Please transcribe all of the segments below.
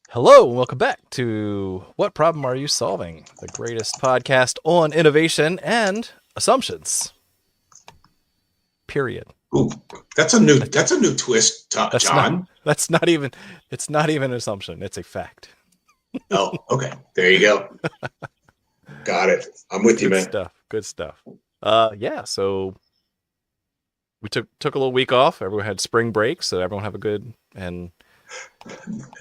Hello, and welcome back to What Problem Are You Solving? The greatest podcast on innovation and assumptions. Period. Ooh, that's a new twist, That's not John. that's not even it's not even an assumption. It's a fact. Oh, okay. There you go. Got it. I'm with you, Good man. stuff. Good stuff. Yeah, so we took a little week off. Everyone had spring break, so everyone have a good and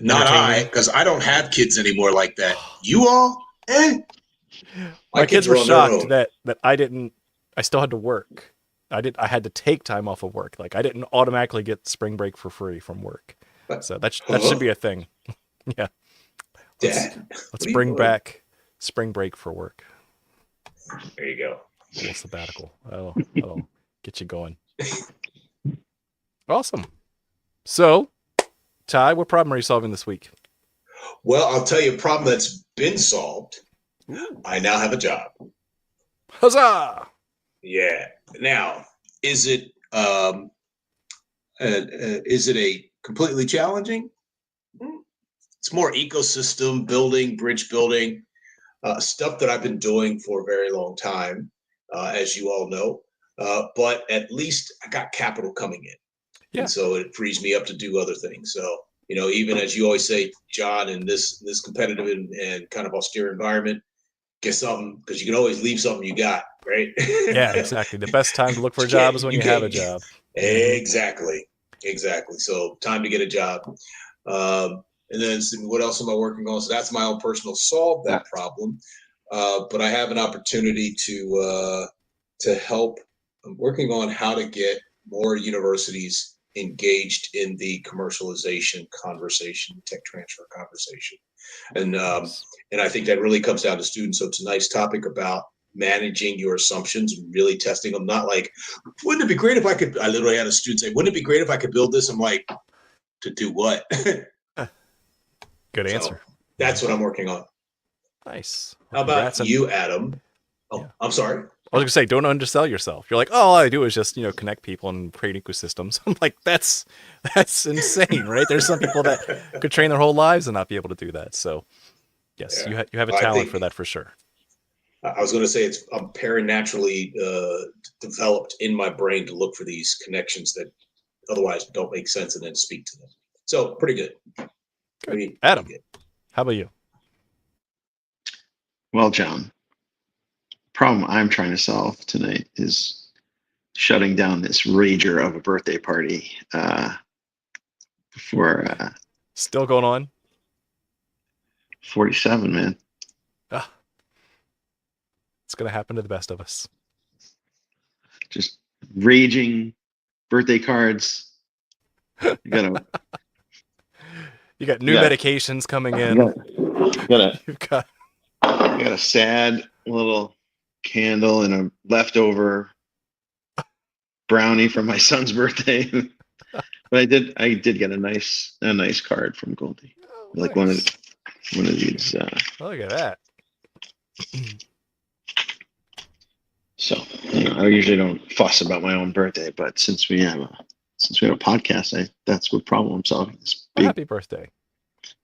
Not I, entertaining. because I don't have kids anymore like that. You all? Eh. My My kids kids are were on their shocked own. that I still had to work. I had to take time off of work. Like I didn't automatically get spring break for free from work. But, So that should be a thing. Yeah. Let's Dad, let's what are you bring doing? back spring break for work. There you go. A little sabbatical. That'll get you going. Awesome. So, Ty, what problem are you solving this week? Well, I'll tell you a problem that's been solved. Ooh. I now have a job. Huzzah! Yeah. Now, is it is it a completely challenging? It's more ecosystem building, bridge building, stuff that I've been doing for a very long time, as you all know. But at least I got capital coming in. Yeah. And so it frees me up to do other things. So, even as you always say, John, in this competitive and kind of austere environment, get something because you can always leave something you got, right? Yeah, exactly. The best time to look for a you job can't, is when you you have a can't. job. Mm-hmm. Exactly. So time to get a job. And then what else am I working on? So that's my own personal solve that problem. But I have an opportunity to help. I'm working on how to get more universities engaged in the commercialization conversation, tech transfer conversation, and um, Nice. and I think that really comes down to students. So it's a nice topic about managing your assumptions, really testing them. Not like, wouldn't it be great if I could? I literally had a student say, "Wouldn't it be great if I could build this?" I'm like, to do what? Good So answer. that's what I'm working on. Nice. Well, How about congrats. And you, Adam? yeah. Oh, I'm sorry. I was gonna say, don't undersell yourself. You're like, oh, all I do is just connect people and create ecosystems. I'm like, that's insane, right? There's some people that could train their whole lives and not be able to do that. So yes, Yeah, you have a I talent for think that for sure. I was going to say I'm paranaturally developed in my brain to look for these connections that otherwise don't make sense and then speak to them. So pretty good. Good, Pretty Adam. good. How about you? Well, John, problem I'm trying to solve tonight is shutting down this rager of a birthday party for Still going on? 47, man. Ah, it's gonna happen to the best of us. Just raging birthday cards. You gotta, You got new Yeah. medications coming you in. gotta, You've got you got a sad little candle and a leftover brownie from my son's birthday. But I did get a nice card from Goldie. oh, Like nice. one of these. Look at that. So I usually don't fuss about my own birthday, but since we have a podcast, that's what problem I'm solving. This Well, happy birthday.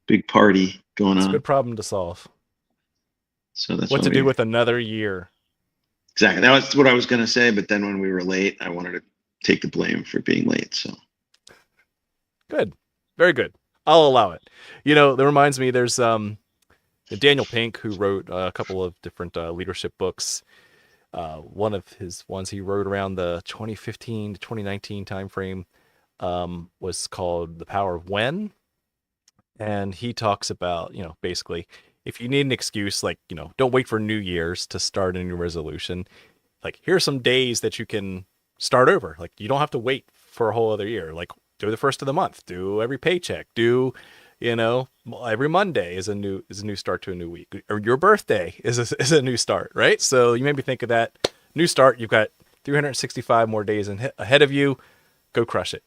big party going It's a on. good problem to solve. So that's What why to do with another year. exactly. That was what I was gonna say, but then when we were late, I wanted to take the blame for being late. So Good. Very good. I'll allow it. That reminds me, there's Daniel Pink, who wrote a couple of different leadership books. One of his ones he wrote around the 2015 to 2019 timeframe was called The Power of When. And he talks about, basically, if you need an excuse, like, don't wait for New Year's to start a new resolution. Like, here are some days that you can start over. Like, you don't have to wait for a whole other year. Like, do the first of the month, do every paycheck, do, every Monday is a new start to a new week. Or your birthday is a new start, right? So you maybe think of that new start. You've got 365 more days ahead of you. Go crush it.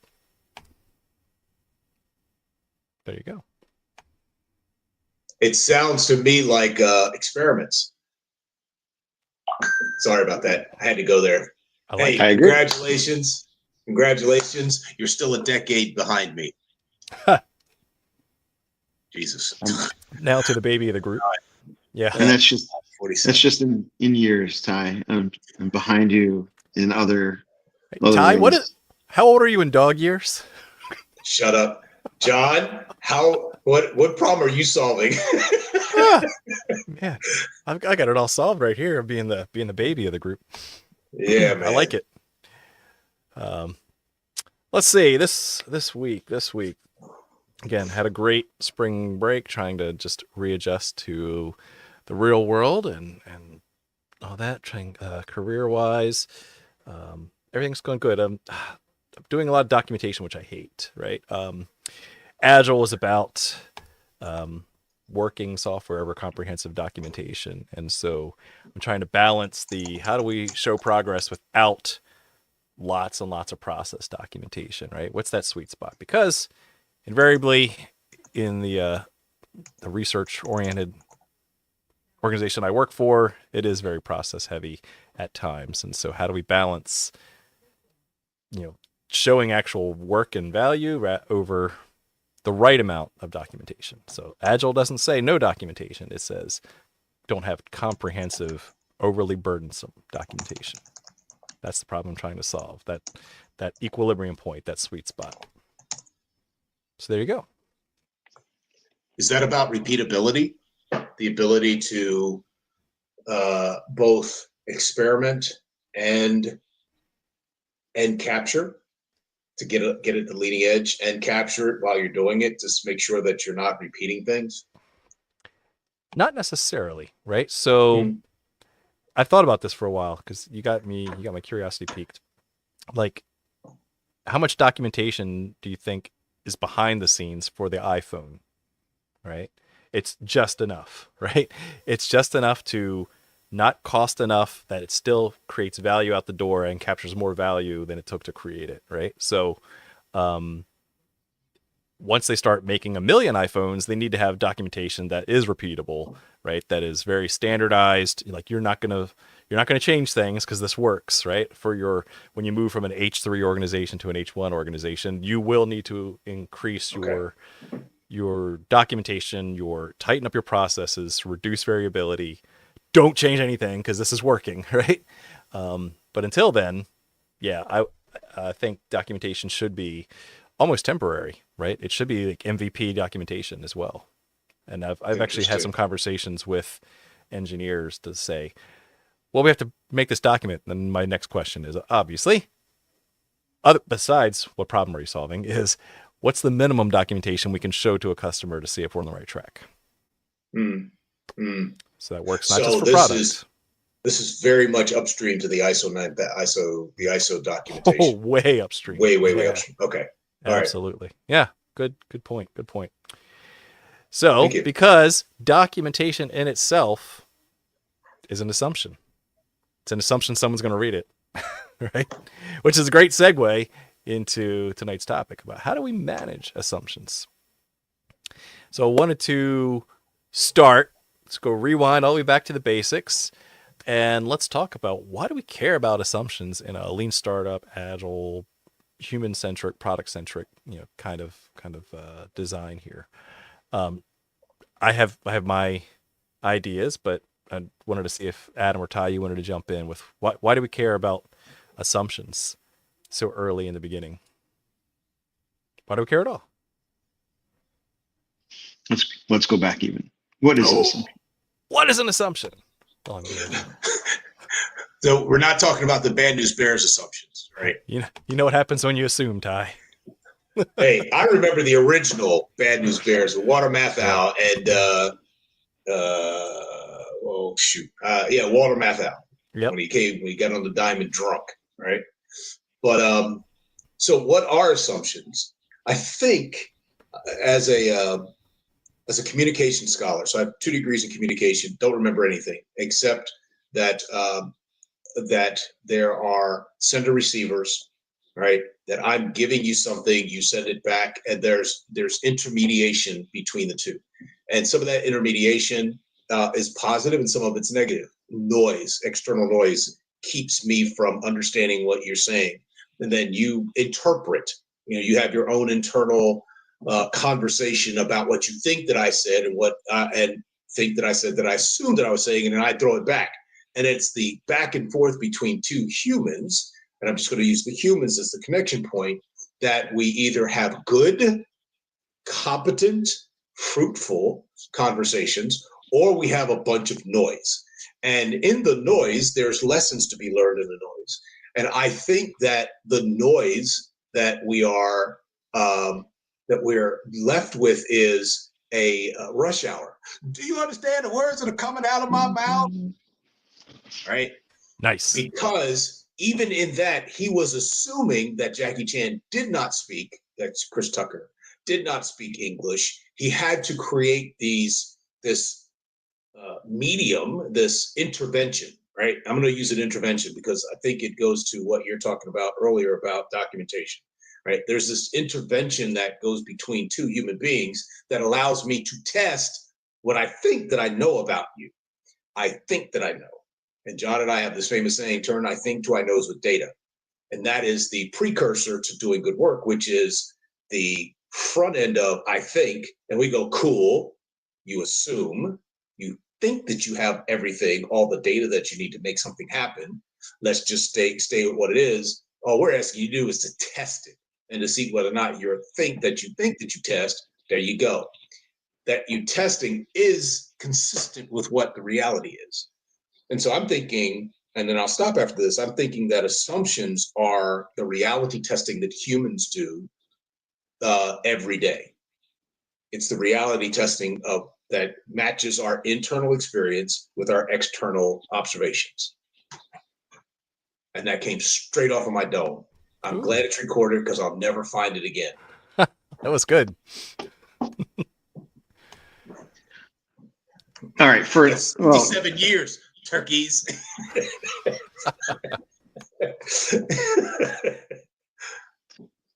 There you go. It sounds to me like experiments. Sorry about that. I had to go there. I like Hey, I agree. Congratulations. You're still a decade behind me. it. Jesus. Now to the baby of the group. Yeah. And that's just 47. in years, Ty. I'm behind you in other Ty, ways. how old are you in dog years? Shut up. John, what problem are you solving? Man, I got it all solved right here, being the baby of the group. Yeah, man. I like it. Let's see, this week again, had a great spring break, trying to just readjust to the real world and all that, trying career wise. Everything's going good. I'm doing a lot of documentation, which I hate, right? Agile is about working software over comprehensive documentation. And so I'm trying to balance how do we show progress without lots and lots of process documentation, right? What's that sweet spot? Because invariably in the research-oriented organization I work for, it is very process heavy at times. And so how do we balance, showing actual work and value over the right amount of documentation? So Agile doesn't say no documentation. It says don't have comprehensive, overly burdensome documentation. That's the problem I'm trying to solve. That equilibrium point, that sweet spot. So there you go. Is that about repeatability? The ability to both experiment and capture, to get at the leading edge and capture it while you're doing it, to make sure that you're not repeating things? Not necessarily, right? So I've thought about this for a while, because you got my curiosity piqued. Like, how much documentation do you think is behind the scenes for the iPhone, right? It's just enough, right? It's just enough to not cost enough that it still creates value out the door and captures more value than it took to create it, right? So once they start making 1 million iPhones, they need to have documentation that is repeatable, right? That is very standardized. Like, you're not gonna change things because this works, right? When you move from an H3 organization to an H1 organization, you will need to increase your documentation, tighten up your processes, reduce variability. Don't change anything because this is working, right? But until then, yeah, I think documentation should be almost temporary, right? It should be like MVP documentation as well. And I've actually had some conversations with engineers to say, well, we have to make this document. And my next question is, obviously, besides what problem are you solving, is what's the minimum documentation we can show to a customer to see if we're on the right track? So that works not just for products. This is very much upstream to the ISO documentation. Oh, way upstream. Way upstream. Okay. All Absolutely. Right. Yeah. Good point. So, because documentation in itself is an assumption. It's an assumption someone's going to read it, right? Which is a great segue into tonight's topic about how do we manage assumptions. So I wanted to let's go rewind all the way back to the basics, and let's talk about why do we care about assumptions in a lean startup, agile, human-centric, product-centric, kind of design here. I have my ideas, but I wanted to see if Adam or Ty, you wanted to jump in with why do we care about assumptions so early in the beginning? Why do we care at all? Let's go back even. What is an assumption? What is an assumption? So we're not talking about the Bad News Bears assumptions, right? You know what happens when you assume, Ty. Hey, I remember the original Bad News Bears with Walter Matthau and Walter Matthau. Yep. When he got on the diamond drunk, right? But so what are assumptions? I think as a communication scholar, so I have 2 degrees in communication, don't remember anything except that that there are sender receivers, right? That I'm giving you something, you send it back, and there's intermediation between the two. And some of that intermediation is positive and some of it's negative. Noise, external noise, keeps me from understanding what you're saying. And then you interpret, you have your own internal conversation about what you think that I said and think that I said that I assumed that I was saying, and then I throw it back. And it's the back and forth between two humans, and I'm just going to use the humans as the connection point, that we either have good, competent, fruitful conversations, or we have a bunch of noise. And in the noise, there's lessons to be learned in the noise. And I think that the noise that we're left with is a rush hour. Do you understand the words that are coming out of my mouth? Right? Nice. Because even in that, he was assuming that Jackie Chan did not speak, that's Chris Tucker, did not speak English. He had to create this medium, this intervention, right? I'm going to use an intervention because I think it goes to what you're talking about earlier about documentation, right? There's this intervention that goes between two human beings that allows me to test what I think that I know about you. I think that I know. And John and I have this famous saying, turn I think to I knows with data. And that is the precursor to doing good work, which is the front end of I think, and we go, cool, you assume, you think that you have everything, all the data that you need to make something happen. Let's just stay with what it is. All we're asking you to do is to test it and to see whether or not you think that you test. There you go. That you testing is consistent with what the reality is. And so I'm thinking, and then I'll stop after this, I'm thinking that assumptions are the reality testing that humans do every day. It's the reality testing that matches our internal experience with our external observations. And that came straight off of my dome. I'm glad it's recorded because I'll never find it again. That was good. All right, for 57 years, turkeys.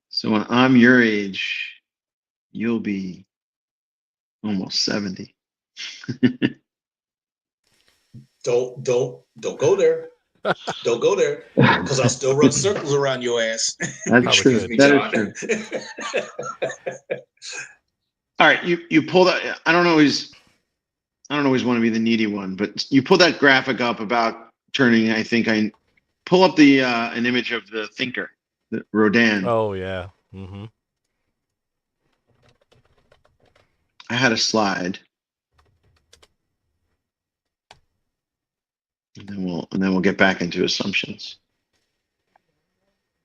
So when I'm your age, you'll be almost 70. Don't go there. Don't go there, because I'll still run circles around your ass. That's true. That is true. All right, you pull that. I don't always want to be the needy one, but you pull that graphic up about turning. I pull up the an image of the thinker, the Rodin. Oh yeah. Mm-hmm. I had a slide. And then we'll get back into assumptions.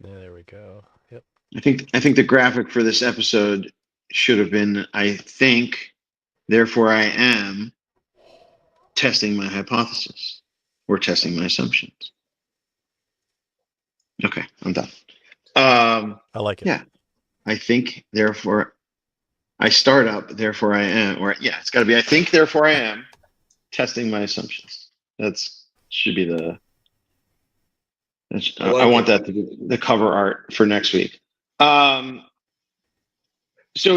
There we go. Yep. I think the graphic for this episode should have been I think, therefore I am testing my hypothesis or testing my assumptions. Okay, I'm done. I like it. Yeah. I think, therefore I start up, therefore I am, or yeah, it's got to be I think, therefore I am testing my assumptions. Should be the. I want that to be the cover art for next week. So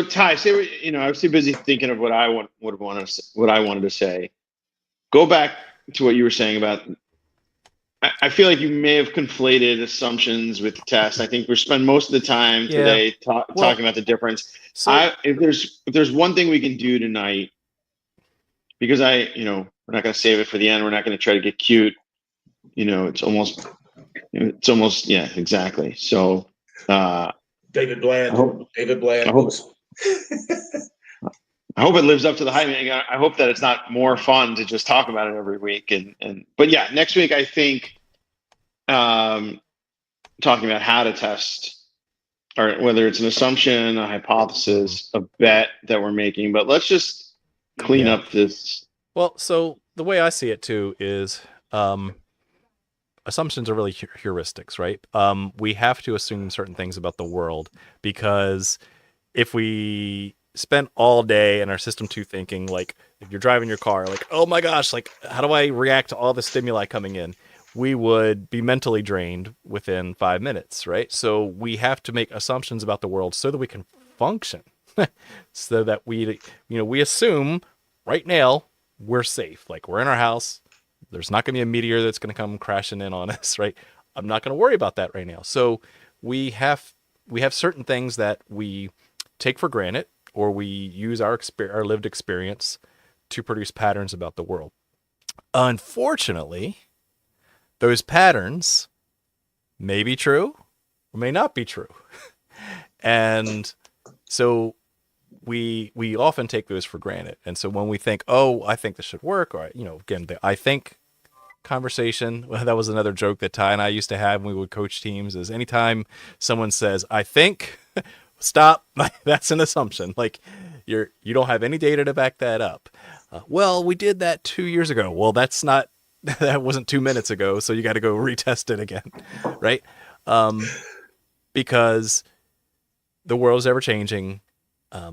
Ty, say I was too busy thinking of what I wanted to say. Go back to what you were saying about. I feel like you may have conflated assumptions with the test. I think we spend most of the time today talking about the difference. So, if there's one thing we can do tonight, because we're not going to save it for the end. We're not going to try to get cute. It's almost yeah, exactly. So David Bland. I hope it lives up to the hype. I hope that it's not more fun to just talk about it every week. But yeah, next week I think talking about how to test, or whether it's an assumption, a hypothesis, a bet that we're making. But let's just clean up this. Well, so the way I see it too is assumptions are really heuristics, right? We have to assume certain things about the world, because if we spent all day in our system 2 thinking, like if you're driving your car, like, oh my gosh, like how do I react to all the stimuli coming in? We would be mentally drained within 5 minutes, right? So we have to make assumptions about the world so that we can function, so that we assume right now we're safe. Like we're in our house. There's not going to be a meteor that's going to come crashing in on us, right? I'm not going to worry about that right now. So we have certain things that we take for granted, or we use our lived experience to produce patterns about the world. Unfortunately, those patterns may be true or may not be true. And so we often take those for granted. And so when we think, oh, I think this should work, or, again, the I think conversation, well, that was another joke that Ty and I used to have when we would coach teams, is anytime someone says, I think, stop, that's an assumption. Like you don't have any data to back that up. Well, we did that 2 years ago. Well, that wasn't 2 minutes ago. So you got to go retest it again. Right. Because the world is ever changing.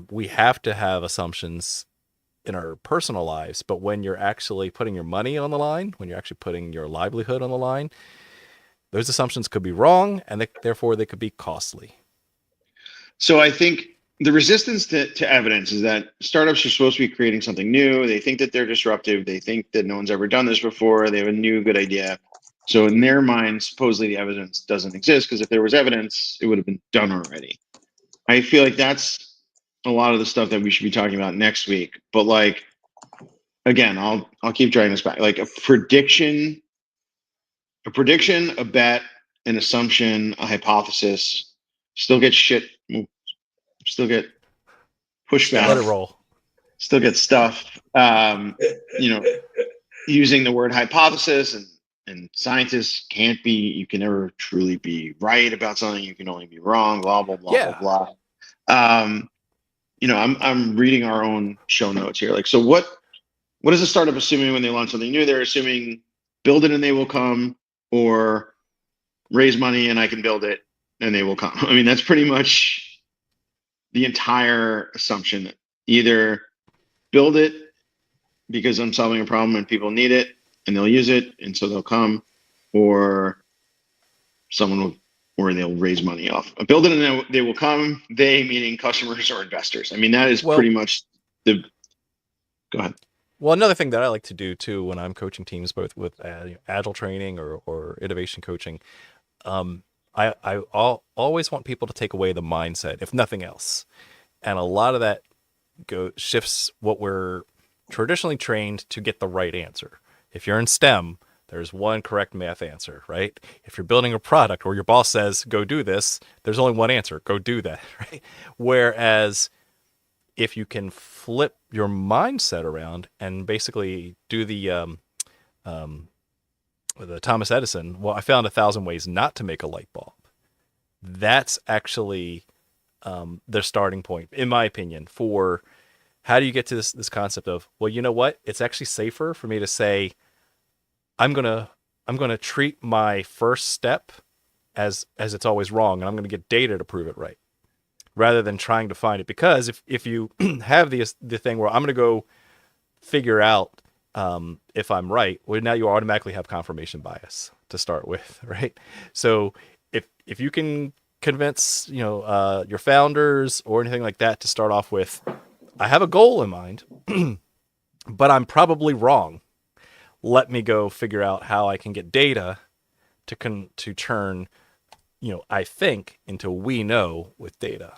We have to have assumptions in our personal lives, but when you're actually putting your money on the line, when you're actually putting your livelihood on the line, those assumptions could be wrong, and therefore they could be costly. So I think the resistance to evidence is that startups are supposed to be creating something new. They think that they're disruptive. They think that no one's ever done this before. They have a new good idea. So in their mind, supposedly the evidence doesn't exist, because if there was evidence, it would have been done already. I feel like that's a lot of the stuff that we should be talking about next week. But like, again, I'll keep dragging this back. Like a prediction, a bet, an assumption, a hypothesis, still get pushback. Let it roll. Still get stuff. Using the word hypothesis, and scientists you can never truly be right about something. You can only be wrong, blah, blah, blah, Yeah. blah, blah. I'm reading our own show notes here. Like, so what is a startup assuming when they launch something new? They're assuming build it and they will come, or raise money and I can build it and they will come. I mean, that's pretty much the entire assumption. Either build it because I'm solving a problem and people need it and they'll use it and so they'll come, or they'll raise money off. Build it and they will come. They meaning customers or investors. I mean, that is pretty much go ahead. Well, another thing that I like to do too when I'm coaching teams, both with agile training or innovation coaching, I always want people to take away the mindset, if nothing else. And a lot of that shifts what we're traditionally trained to get the right answer. If you're in STEM, there's one correct math answer, right? If you're building a product or your boss says, go do this, there's only one answer, go do that, right? Whereas if you can flip your mindset around and basically do the Thomas Edison, well, I found 1,000 ways not to make a light bulb. That's actually their starting point, in my opinion, for how do you get to this concept of, well, you know what? It's actually safer for me to say, I'm gonna treat my first step as it's always wrong, and I'm gonna get data to prove it right, rather than trying to find it. Because if you have the thing where I'm gonna go figure out if I'm right, well, now you automatically have confirmation bias to start with, right? So if you can convince your founders or anything like that to start off with, I have a goal in mind, but I'm probably wrong. Let me go figure out how I can get data to turn, I think into we know with data.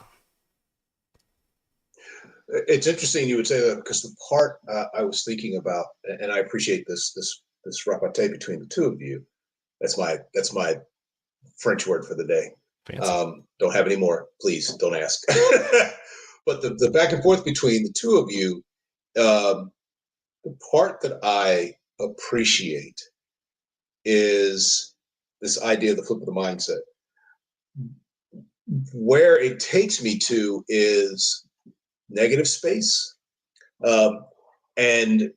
It's interesting you would say that, because the part I was thinking about, and I appreciate this repartee between the two of you. That's my French word for the day. Don't have any more, please don't ask. But the back and forth between the two of you, the part that I appreciate is this idea of the flip of the mindset. Where it takes me to is negative space, and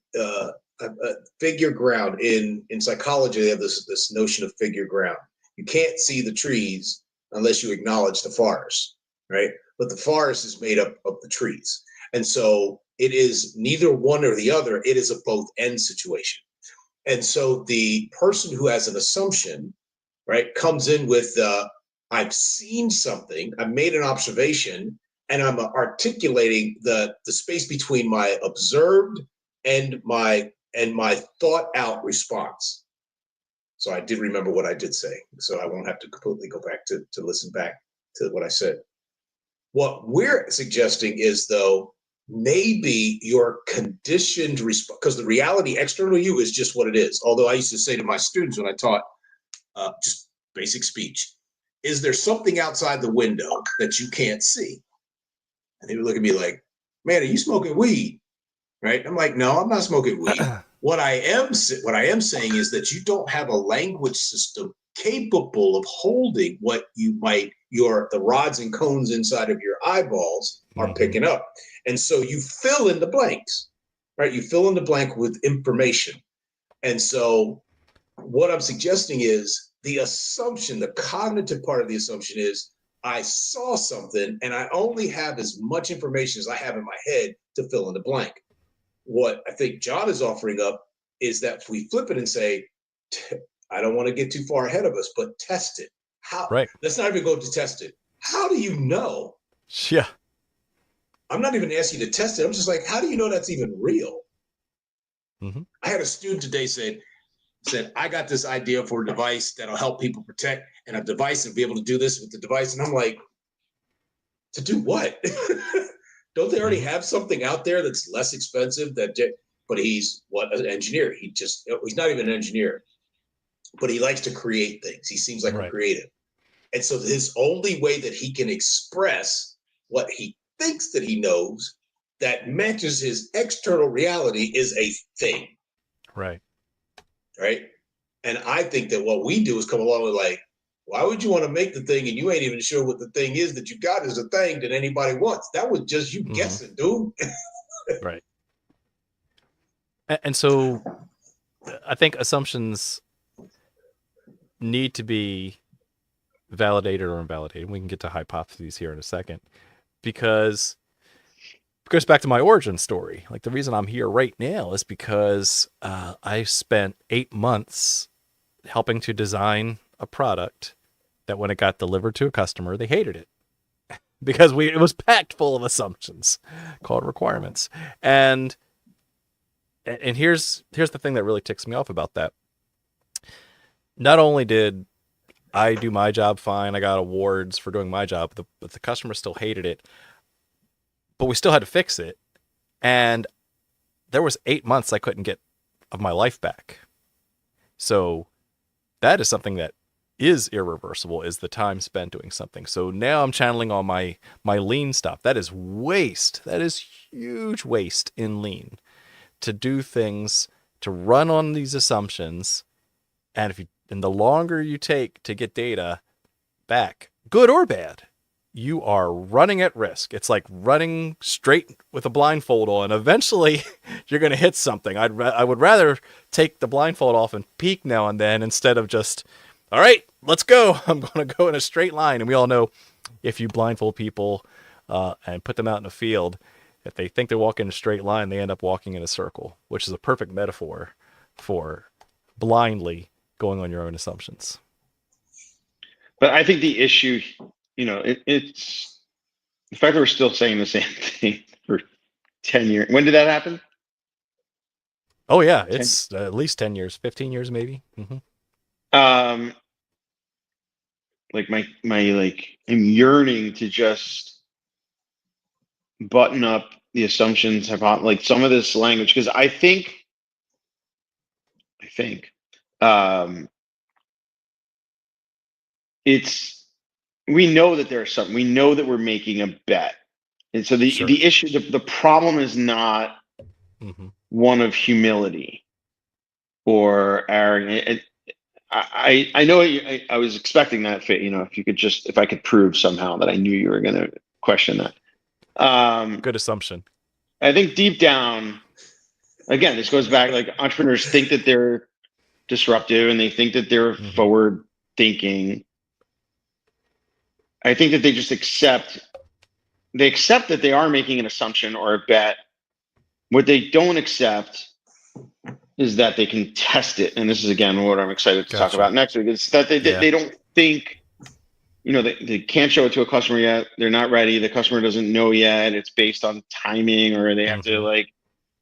figure ground. In psychology, they have this notion of figure ground. You can't see the trees unless you acknowledge the forest, right? But the forest is made up of the trees, and so it is neither one or the other. It is a both end situation. And so the person who has an assumption, right, comes in with I've seen something, I've made an observation, and I'm articulating the space between my observed and my thought out response. So I did remember what I did say, so I won't have to completely go back to listen back to what I said. What we're suggesting is, though, maybe your conditioned response, because the reality external to you is just what it is. Although I used to say to my students when I taught just basic speech, is there something outside the window that you can't see? And they would look at me like, man, are you smoking weed? Right? I'm like, no, I'm not smoking weed. What I am saying is that you don't have a language system capable of holding what you might the rods and cones inside of your eyeballs are picking up. And so you fill in the blanks, right? You fill in the blank with information. And so what I'm suggesting is the assumption, the cognitive part of the assumption is I saw something and I only have as much information as I have in my head to fill in the blank. What I think John is offering up is that if we flip it and say, I don't want to get too far ahead of us, but test it. How? Right. Let's not even go to test it. How do you know? Yeah. I'm not even asking you to test it. I'm just like, how do you know that's even real? Mm-hmm. I had a student today said, I got this idea for a device that'll help people protect and a device and be able to do this with the device. And I'm like, to do what? Don't they already have something out there that's less expensive? But he's an engineer. He's not even an engineer, but he likes to create things. He seems like a creative. And so his only way that he can express what he thinks that he knows that matches his external reality is a thing. Right. Right. And I think that what we do is come along with like, why would you want to make the thing and you ain't even sure what the thing is that you got is a thing that anybody wants? That was just you guessing, dude. Right. And so I think assumptions need to be validated or invalidated. We can get to hypotheses here in a second, because it goes back to my origin story. Like, the reason I'm here right now is because I spent 8 months helping to design a product that when it got delivered to a customer, they hated it because it was packed full of assumptions called requirements. And here's the thing that really ticks me off about that. Not only did I do my job fine, I got awards for doing my job, but the customer still hated it. But we still had to fix it. And there was 8 months I couldn't get of my life back. So that is something that is irreversible, is the time spent doing something. So now I'm channeling all my lean stuff. That is waste. That is huge waste in lean, to do things, to run on these assumptions. And the longer you take to get data back, good or bad, you are running at risk. It's like running straight with a blindfold on. Eventually, you're going to hit something. I would rather take the blindfold off and peek now and then instead of just, all right, let's go. I'm going to go in a straight line. And we all know if you blindfold people and put them out in a field, if they think they're walking in a straight line, they end up walking in a circle, which is a perfect metaphor for blindly going on your own assumptions. But I think the issue, it's the fact that we're still saying the same thing for 10 years. When did that happen? Oh yeah, it's at least 10 years, 15 years maybe. Like I'm yearning to just button up the assumptions, like some of this language, because I think we know that there's something. We know that we're making a bet, and so the issue, the problem is not one of humility or arrogance. I know I was expecting that. If I could prove somehow that I knew you were going to question that. Good assumption. I think deep down, again, this goes back, like, entrepreneurs think that they're disruptive and they think that they're forward thinking. I think that they just accept that they are making an assumption or a bet. What they don't accept is that they can test it. And this is, again, what I'm excited to talk about next week. It's that they don't think, they can't show it to a customer yet. They're not ready. The customer doesn't know yet. It's based on timing, or they have to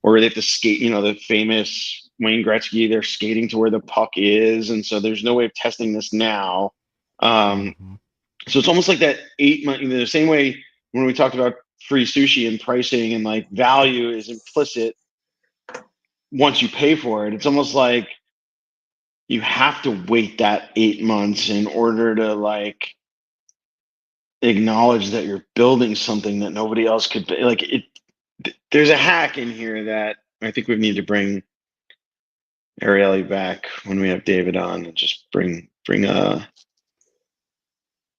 or they have to skate, the famous Wayne Gretzky, they're skating to where the puck is. And so there's no way of testing this now. So it's almost like that 8 month, the same way when we talked about free sushi and pricing and like value is implicit once you pay for it. It's almost like you have to wait that 8 months in order to like acknowledge that you're building something that nobody else could like it. There's a hack in here that I think we need to bring Ariely back when we have David on, and just bring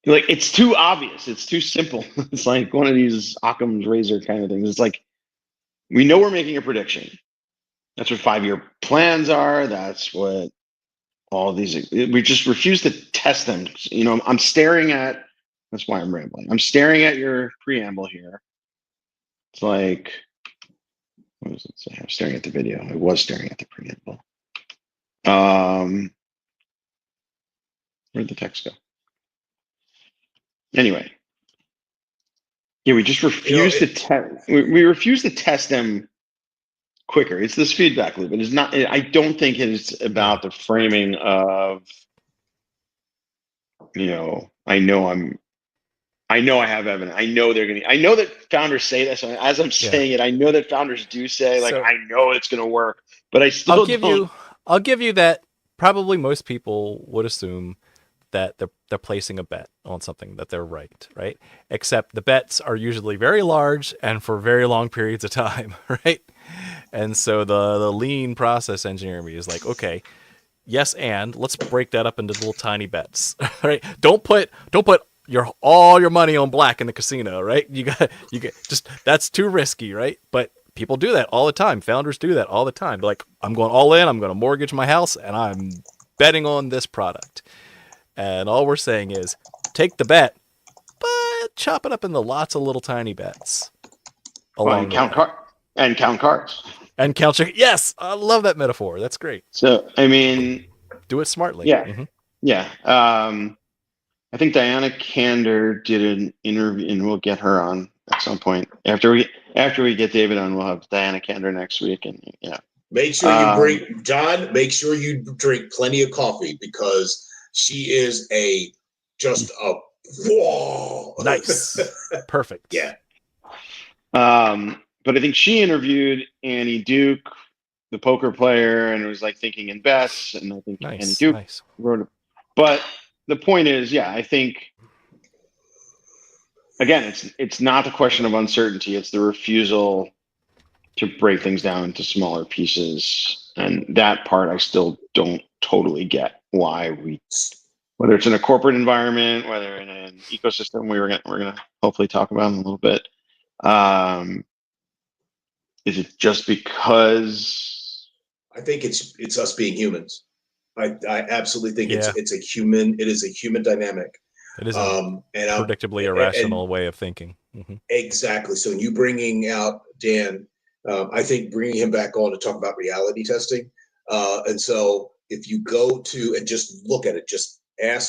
like, it's too obvious, it's too simple. It's like one of these Occam's razor kind of things. It's like, we know we're making a prediction. That's what 5-year plans are. That's what all these, we just refuse to test them. You know, I'm staring at, that's why I'm rambling. I'm staring at your preamble here. It's like, what does it say? I'm staring at the video. I was staring at the preamble. Where'd the text go? Anyway, yeah, we just refuse to test. We refuse to test them quicker. It's this feedback loop. It is not. I don't think it is about the framing of, you know, I know I have evidence. I know they're gonna. I know that founders say this. And as I'm saying it, I know that founders do say, like, I know it's gonna work, but I still I'll give you that. Probably most people would assume that they're placing a bet on something, that they're right? Except the bets are usually very large and for very long periods of time, right? And so the lean process engineer me is like, okay, yes, and let's break that up into little tiny bets, right? Don't put all your money on black in the casino, right? You get just, that's too risky, right? But people do that all the time. Founders do that all the time. They're like, I'm going all in. I'm going to mortgage my house, and I'm betting on this product. And all we're saying is, take the bet, but chop it up into lots of little tiny bets. And count cards. And count check. Yes, I love that metaphor. That's great. So, I mean, do it smartly. Yeah, mm-hmm. Yeah. I think Diana Kander did an interview, and we'll get her on at some point after we get David on. We'll have Diana Kander next week, and yeah. Make sure you bring John. Make sure you drink plenty of coffee, because she is just a whoa. Nice, perfect. Yeah. But I think she interviewed Annie Duke, the poker player, and it was like thinking in bets. And I think Annie Duke wrote it. But the point is, yeah, I think, again, it's not the question of uncertainty. It's the refusal to break things down into smaller pieces. And that part I still don't totally get, why whether it's in a corporate environment, whether in an ecosystem we're gonna hopefully talk about in a little bit. Is it just because? I think it's us being humans. I absolutely think it's a human. It is a human dynamic. It is a predictably irrational way of thinking. Mm-hmm. Exactly. So you bringing out Dan, I think bringing him back on to talk about reality testing. And so if you go to and just look at it, just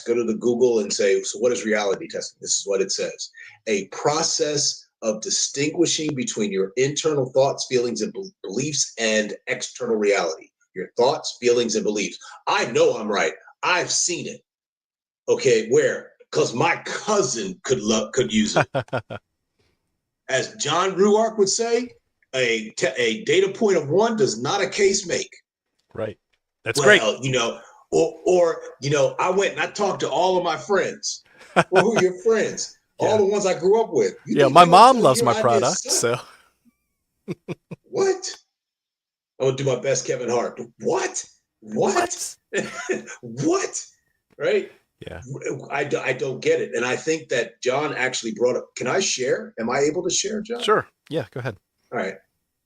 go to the Google and say, so what is reality testing? This is what it says: a process of distinguishing between your internal thoughts, feelings, and beliefs and external reality. Your thoughts, feelings, and beliefs. I know I'm right. I've seen it. Okay, where? Because my cousin could use it. As John Ruark would say, a data point of one does not a case make. Right. That's great. You know, or you know, I went and I talked to all of my friends. Well, who are your friends? Yeah. All the ones I grew up with. My mom loves my product. So what? I'm gonna do my best, Kevin Hart. What? What? Right? Yeah. I don't get it. And I think that John actually brought up, can I share? Am I able to share, John? Sure. Yeah, go ahead. All right.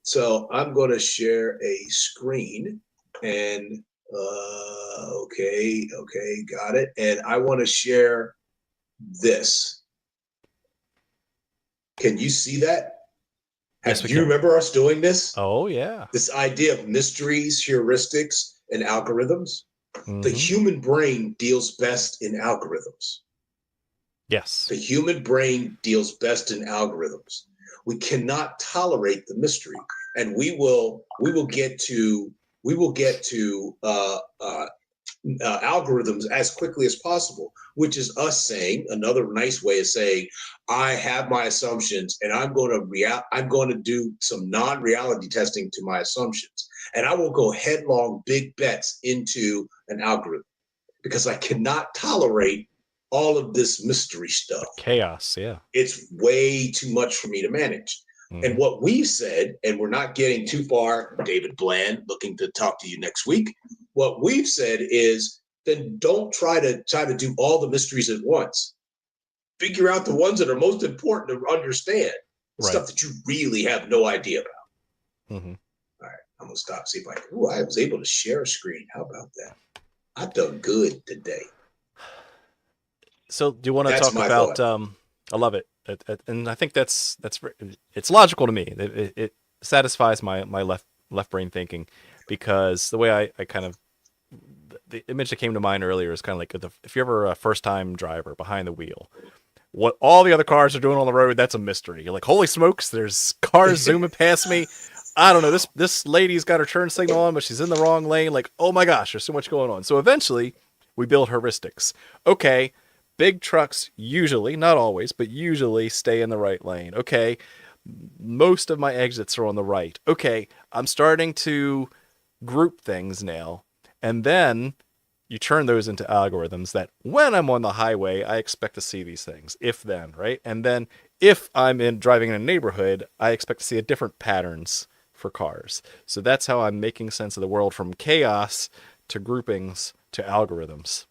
So I'm going to share a screen, and okay, got it. And I want to share this. Can you see that? Yes, Do you remember us doing this? Oh, yeah. This idea of mysteries, heuristics, and algorithms. Mm-hmm. The human brain deals best in algorithms. Yes. The human brain deals best in algorithms. We cannot tolerate the mystery, and we will get to algorithms as quickly as possible, which is us saying, another nice way of saying, I have my assumptions and I'm going to do some non-reality testing to my assumptions. And I will go headlong big bets into an algorithm because I cannot tolerate all of this mystery stuff. Chaos, yeah. It's way too much for me to manage. And what we've said, and we're not getting too far, David Bland, looking to talk to you next week. What we've said is, then don't try to do all the mysteries at once. Figure out the ones that are most important to understand, the Right. stuff that you really have no idea about. Mm-hmm. All right, I'm gonna stop. See if I was able to share a screen. How about that? I've done good today. So, do you want to That's talk my about? thought. I love it, and I think that's it's logical to me. It satisfies my left brain thinking, because the way I kind of, the image that came to mind earlier is kind of like if you're ever a first time driver behind the wheel, what all the other cars are doing on the road, that's a mystery. You're like, holy smokes, there's cars zooming past me. I don't know. This lady's got her turn signal on, but she's in the wrong lane. Like, oh my gosh, there's so much going on. So eventually, we build heuristics. Okay, big trucks usually, not always, but usually stay in the right lane. Okay, most of my exits are on the right. Okay, I'm starting to group things now. And then you turn those into algorithms that when I'm on the highway, I expect to see these things. If then, right? And then if I'm driving in a neighborhood, I expect to see a different patterns for cars. So that's how I'm making sense of the world, from chaos to groupings to algorithms.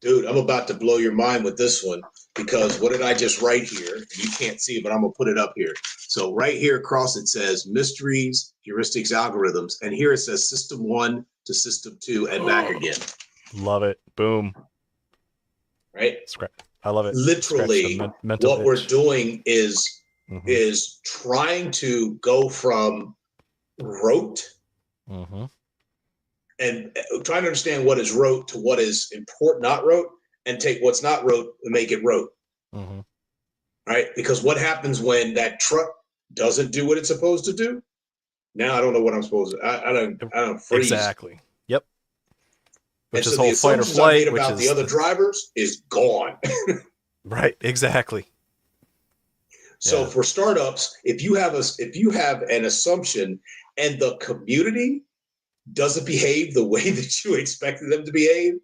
Dude, I'm about to blow your mind with this one, because what did I just write here? You can't see it, but I'm gonna put it up here. So right here across it says mysteries, heuristics, algorithms, and here it says system 1 to system 2 and back again. Love it. Boom. Right? I love it. Literally, what we're doing is trying to go from rote and trying to understand what is rote to what is important, not rote, and take what's not rote and make it rote. Right? Because what happens when that truck doesn't do what it's supposed to do? Now I don't know what I'm supposed to. I don't freeze. Exactly. Yep. Which and is so whole the fight or assumptions I flight, made about the other drivers is gone. Right. Exactly. So for startups, if you have an assumption and the community doesn't behave the way that you expected them to behave,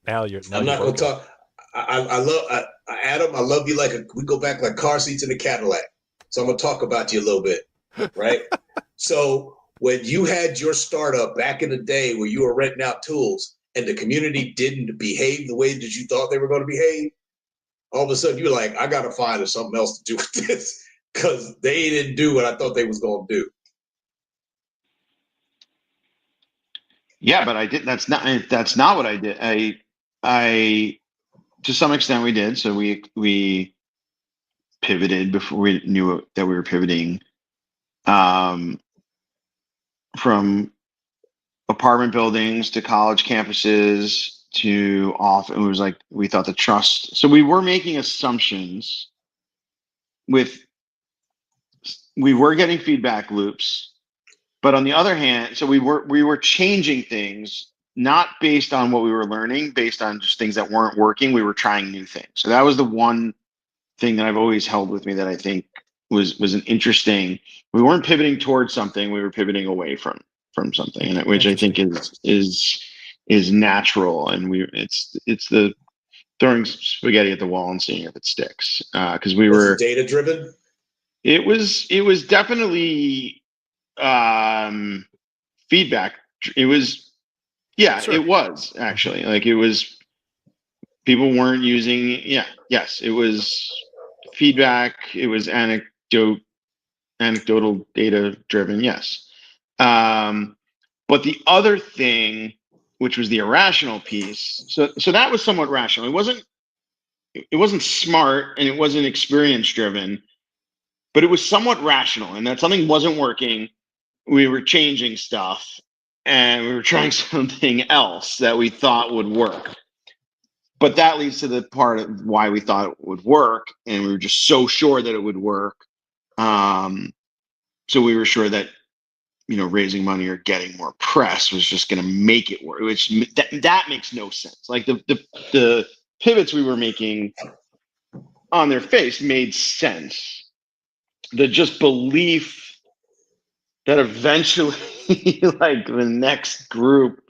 I'm not going to talk. I love Adam. I love you we go back like car seats in a Cadillac. So I'm going to talk about you a little bit, right? So when you had your startup back in the day where you were renting out tools and the community didn't behave the way that you thought they were going to behave, all of a sudden you're like, I got to find something else to do with this, because they didn't do what I thought they was going to do. Yeah, but I did. That's not what I did. I to some extent we did. So we pivoted before we knew that we were pivoting, from apartment buildings to college campuses to off. It was like, we thought the trust. So we were making assumptions we were getting feedback loops, but on the other hand, so we were changing things, not based on what we were learning, based on just things that weren't working. We were trying new things. So that was the one thing that I've always held with me that I think was an interesting. We weren't pivoting towards something; we were pivoting away from something, and which I think is natural. And it's the throwing spaghetti at the wall and seeing if it sticks. Because we were data driven. It was definitely feedback. It was, yeah, sure. It was actually like it was. People weren't using. Yeah, yes, it was feedback. It was anecdotal data driven. Yes, but the other thing, which was the irrational piece, so that was somewhat rational. It wasn't smart and it wasn't experience driven, but it was somewhat rational, and that something wasn't working. We were changing stuff and we were trying something else that we thought would work. But that leads to the part of why we thought it would work, and we were just so sure that it would work. So we were sure that raising money or getting more press was just going to make it work, which that makes no sense. Like the pivots we were making on their face made sense. The just belief that eventually like the next group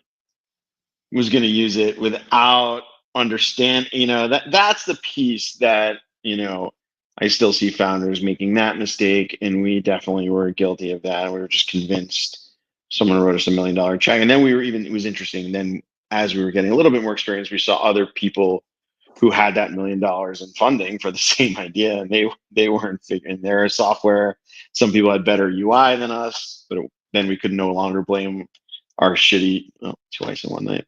was going to use it without understand, that's the piece that, I still see founders making that mistake. And we definitely were guilty of that. We were just convinced someone wrote us $1 million check. And then it was interesting. Then as we were getting a little bit more experience, we saw other people who had that $1 million in funding for the same idea. And they weren't figuring their software. Some people had better UI than us, but then we could no longer blame our shitty, twice in one night,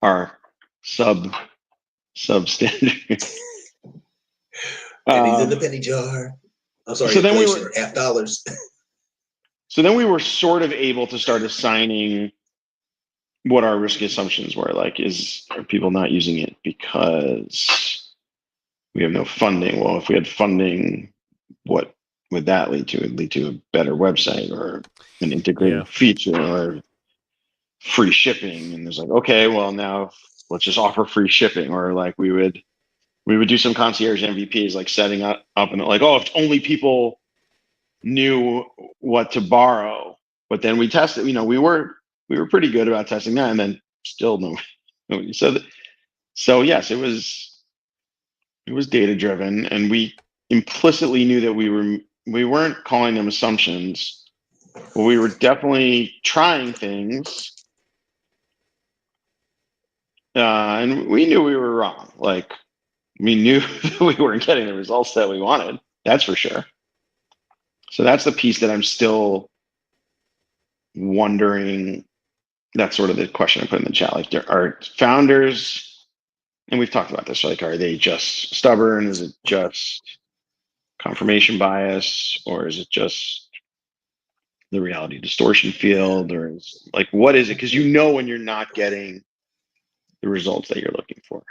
our substandard. Pennies in the penny jar. I'm sorry, so then we inflation, $half. So then we were sort of able to start assigning what our risk assumptions were. Like, are people not using it because we have no funding? Well, if we had funding, what would that lead to? It would lead to a better website or an integrated feature or free shipping. And there's like, okay, well, now let's just offer free shipping. Or like we would do some concierge MVPs, like setting up and like, oh, if only people knew what to borrow. But then we tested, we were pretty good about testing that, and then still nobody. So yes, it was data driven, and we implicitly knew that we weren't calling them assumptions, but we were definitely trying things. And we knew we were wrong. Like, we knew we weren't getting the results that we wanted. That's for sure. So that's the piece that I'm still wondering. That's sort of the question I put in the chat. Like, there are founders, and we've talked about this, like, are they just stubborn? Is it just confirmation bias? Or is it just the reality distortion field? Or what is it? Because when you're not getting the results that you're looking for.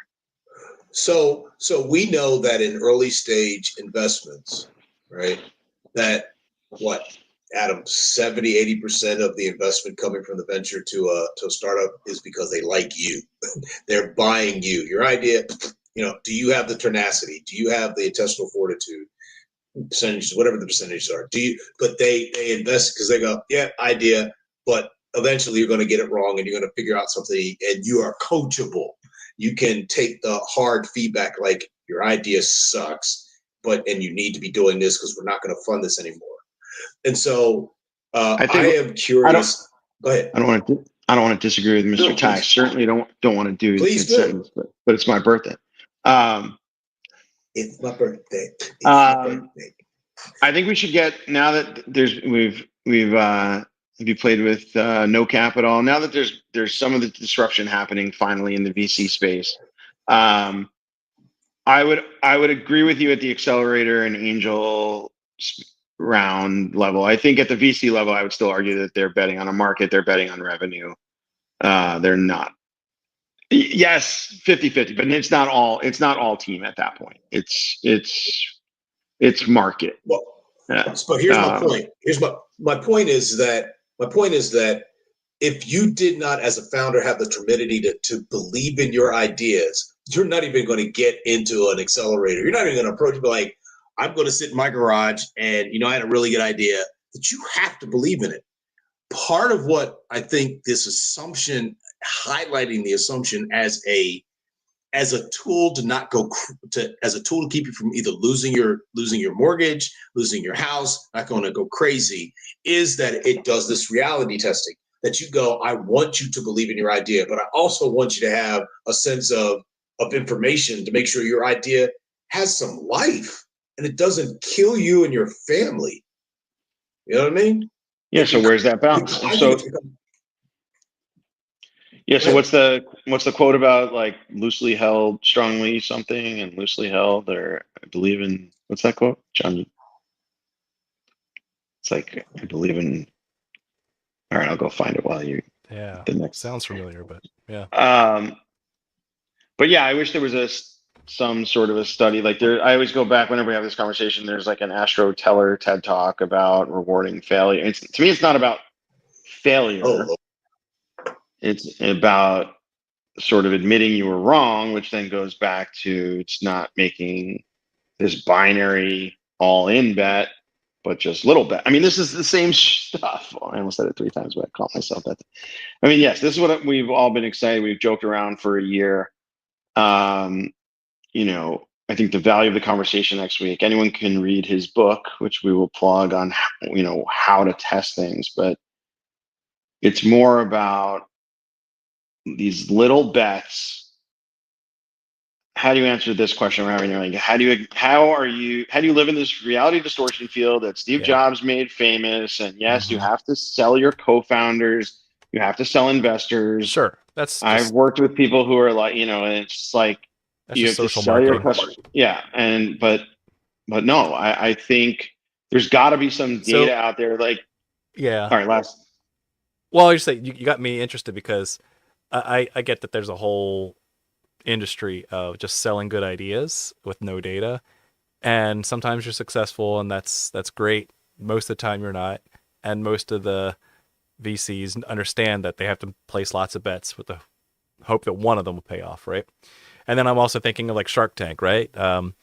So we know that in early stage investments, right, that Adam, 70-80% of the investment coming from the venture to a startup is because they like you. They're buying you. Your idea, do you have the tenacity? Do you have the intestinal fortitude? Percentages, whatever the percentages are. But they invest because they go, yeah, idea, but eventually you're going to get it wrong and you're going to figure out something, and you are coachable. You can take the hard feedback, like, your idea sucks, and you need to be doing this because we're not going to fund this anymore. And so I am curious. Go ahead. I don't want to disagree with Mr. Ty. I certainly don't want to do please the sentence, but it's my birthday. It's my birthday. I think we should get, now that we've have you played with No Capital? Now that there's some of the disruption happening finally in the VC space, I would agree with you at the accelerator and angel round level. I think at the VC level, I would still argue that they're betting on a market, they're betting on revenue. They're not. Yes, 50-50, but it's not all team at that point. It's market. Well, but here's my point. My point is that if you did not, as a founder, have the timidity to believe in your ideas, you're not even going to get into an accelerator. You're not even going to approach it like, I'm going to sit in my garage and, I had a really good idea. That you have to believe in it. Part of what I think this assumption, highlighting the assumption as a tool as a tool to keep you from either losing your mortgage, losing your house, not going to go crazy, is that it does this reality testing. That you go, I want you to believe in your idea, but I also want you to have a sense of information to make sure your idea has some life and it doesn't kill you and your family. You know what I mean? Yeah. So where's that balance? So what's the quote about, like, loosely held, strongly something, and loosely held, or I believe in, what's that quote, John? It's like, I believe in. All right, I'll go find it while you. Yeah. The next sounds familiar, but yeah. But yeah, I wish there was some sort of a study. Like I always go back whenever we have this conversation. There's like an Astro Teller TED Talk about rewarding failure. To me, it's not about failure. Oh, It's about sort of admitting you were wrong, which then goes back to it's not making this binary all in bet, but just little bet. I mean, this is the same stuff. I almost said it 3 times, but I caught myself that. I mean, yes, this is what we've all been excited. We've joked around for a year. You know, I think the value of the conversation next week, anyone can read his book, which we will plug on, you know, how to test things, but it's more about these little bets. How do you answer this question we're having? Like, how do you live in this reality distortion field that Steve Yeah. Jobs made famous? And yes, you have to sell your co-founders, you have to sell investors. Sure. That's I've just, worked with people who are like, you know, and it's just like that's you just have to social sell your marketing. customer. Yeah, and but no, I think there's got to be some data So- out there. Like, Yeah. all right, last. Well, I just say you got me interested because I get that there's a whole industry of just selling good ideas with no data, and sometimes you're successful, and that's great. Most of the time, you're not, and most of the VCs understand that they have to place lots of bets with the hope that one of them will pay off, right? And then I'm also thinking of like Shark Tank, right? Where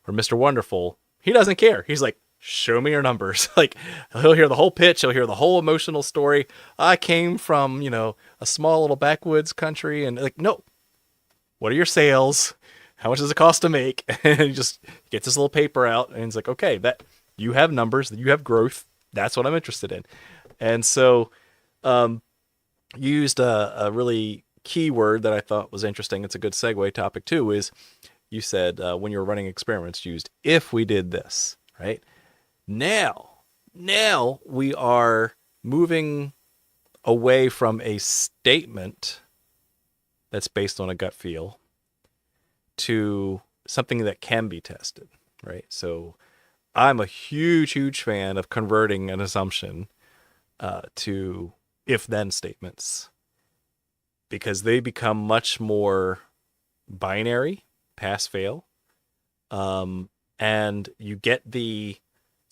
Mr. Wonderful, he doesn't care. He's like, show me your numbers. Like, he'll hear the whole pitch. He'll hear the whole emotional story. I came from, you know, a small little backwoods country, and like, no, what are your sales? How much does it cost to make? And he just gets this little paper out, and he's like, okay, that you have numbers, you have growth. That's what I'm interested in. And so, used a really key word that I thought was interesting. It's a good segue topic too. Is you said when you're running experiments, used if we did this, right? Now we are moving away from a statement that's based on a gut feel to something that can be tested, right? So I'm a huge fan of converting an assumption to if-then statements because they become much more binary, pass-fail, and you get the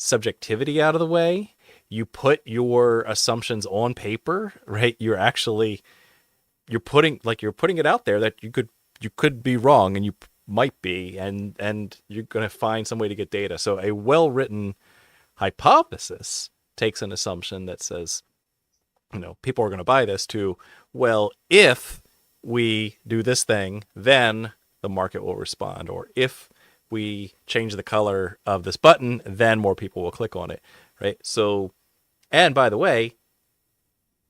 subjectivity out of the way. You put your assumptions on paper, right? You're putting it out there that you could be wrong, and you might be, and you're going to find some way to get data. So a well-written hypothesis takes an assumption that says, you know, people are going to buy this to, well, if we do this thing, then the market will respond. Or if we change the color of this button, then more people will click on it, right? So, and by the way,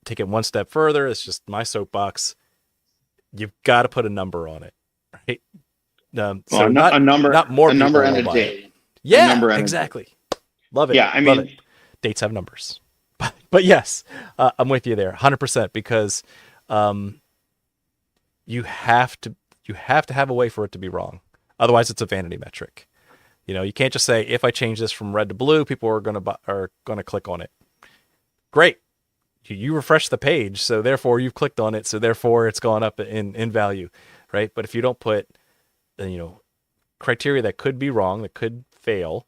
take it one step further, it's just my soapbox. You've got to put a number on it, right? So a number, not more a number people and will a buy date. it. Yeah, number and exactly. Love it. Yeah, I Love mean, it. Dates have numbers. But yes, I'm with you there 100% because you have to have a way for it to be wrong. Otherwise, it's a vanity metric. You know, you can't just say if I change this from red to blue, people are going to click on it. Great. You refresh the page, so therefore you've clicked on it, so therefore it's gone up in value, right? But if you don't put criteria that could be wrong, that could fail,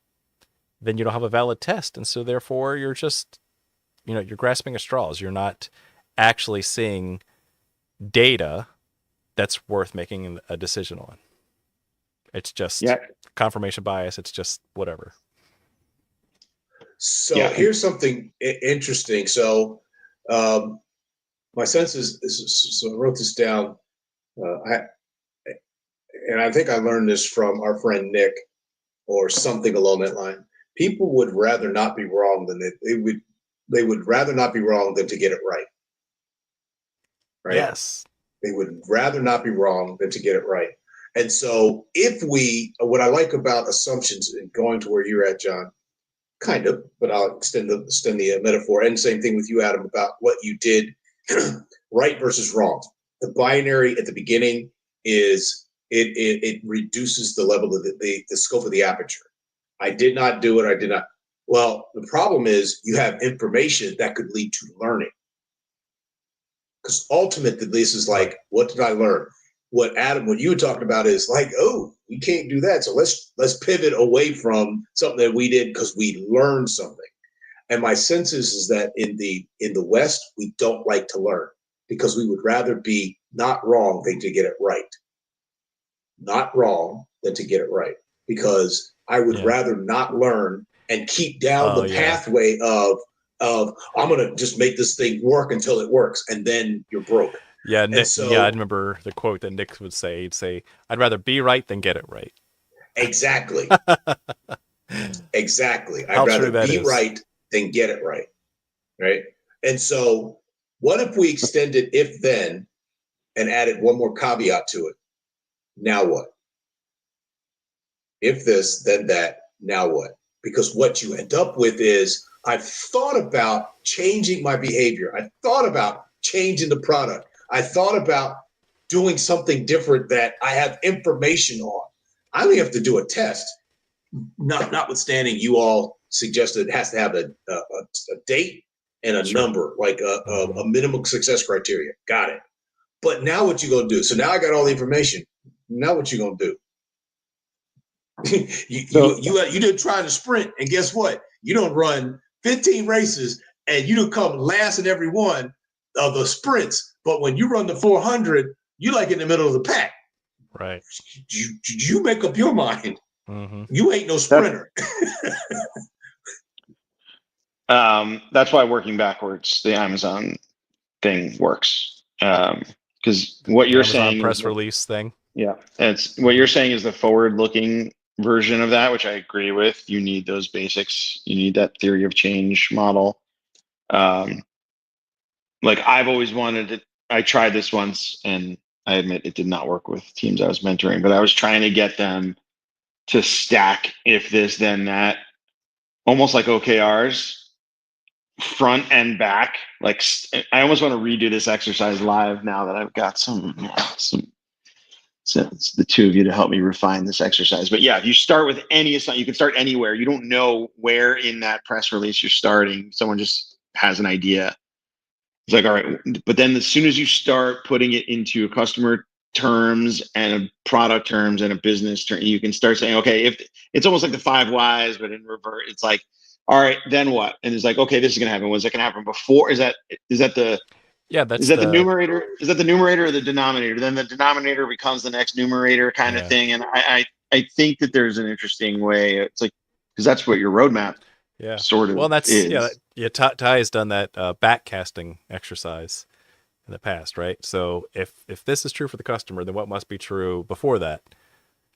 then you don't have a valid test, and so therefore you're just you're grasping at straws. You're not actually seeing data that's worth making a decision on. It's just confirmation bias. It's just whatever. So here's something interesting. So my sense is so I wrote this down. I think I learned this from our friend Nick or something along that line. People would rather not be wrong than they would rather not be wrong than to get it right. Right? Yes. They would rather not be wrong than to get it right. And so what I like about assumptions and going to where you're at, John, kind of, but I'll extend the metaphor, and same thing with you, Adam, about what you did right versus wrong. The binary at the beginning is it reduces the level of the scope of the aperture. I did not do it. I did not. Well, the problem is you have information that could lead to learning. Because ultimately, this is like, what did I learn? what you were talking about is like, oh, we can't do that. So let's pivot away from something that we did because we learned something. And my sense is that in the West, we don't like to learn because we would rather be not wrong than to get it right. Not wrong than to get it right. Because I would rather not learn and keep down the pathway of I'm gonna just make this thing work until it works, and then you're broke. Yeah, Nick, I remember the quote that Nick would say. He'd say, "I'd rather be right than get it right." Exactly. Exactly. I'd rather be right than get it right. Right. And so, what if we extended if then and added one more caveat to it? Now what? If this, then that. Now what? Because what you end up with is I've thought about changing my behavior. I thought about changing the product. I thought about doing something different that I have information on. I only have to do a test. Notwithstanding, you all suggested it has to have a date and a number, like a minimum success criteria. Got it. But now what you gonna do? So now I got all the information. Now what you gonna do? you did try to sprint, and guess what? You don't run 15 races, and you don't come last in every one of the sprints. But when you run the 400, you like in the middle of the pack. Right. You make up your mind. Mm-hmm. You ain't no sprinter. That's why working backwards, the Amazon thing works. Because what you're Amazon saying, press release thing. Yeah, it's what you're saying is the forward-looking version of that, which I agree with. You need those basics. You need that theory of change model. Like I've always wanted it. I tried this once, and I admit it did not work with teams I was mentoring. But I was trying to get them to stack if this, then that, almost like OKRs, front and back. Like I almost want to redo this exercise live now that I've got some. So it's the two of you to help me refine this exercise. But yeah, if you start with any assignment, you can start anywhere. You don't know where in that press release you're starting. Someone just has an idea. It's like, all right, but then as soon as you start putting it into a customer terms and a product terms and a business term, you can start saying, okay, if it's almost like the 5 whys, but in reverse, it's like, all right, then what? And it's like, okay, this is gonna happen. When's that gonna happen? Before is that the that's the numerator? Is that the numerator or the denominator? Then the denominator becomes the next numerator kind of thing. And I think that there's an interesting way. It's like, because that's what your roadmap sort of is. Ty has done that backcasting exercise in the past, right? So if this is true for the customer, then what must be true before that?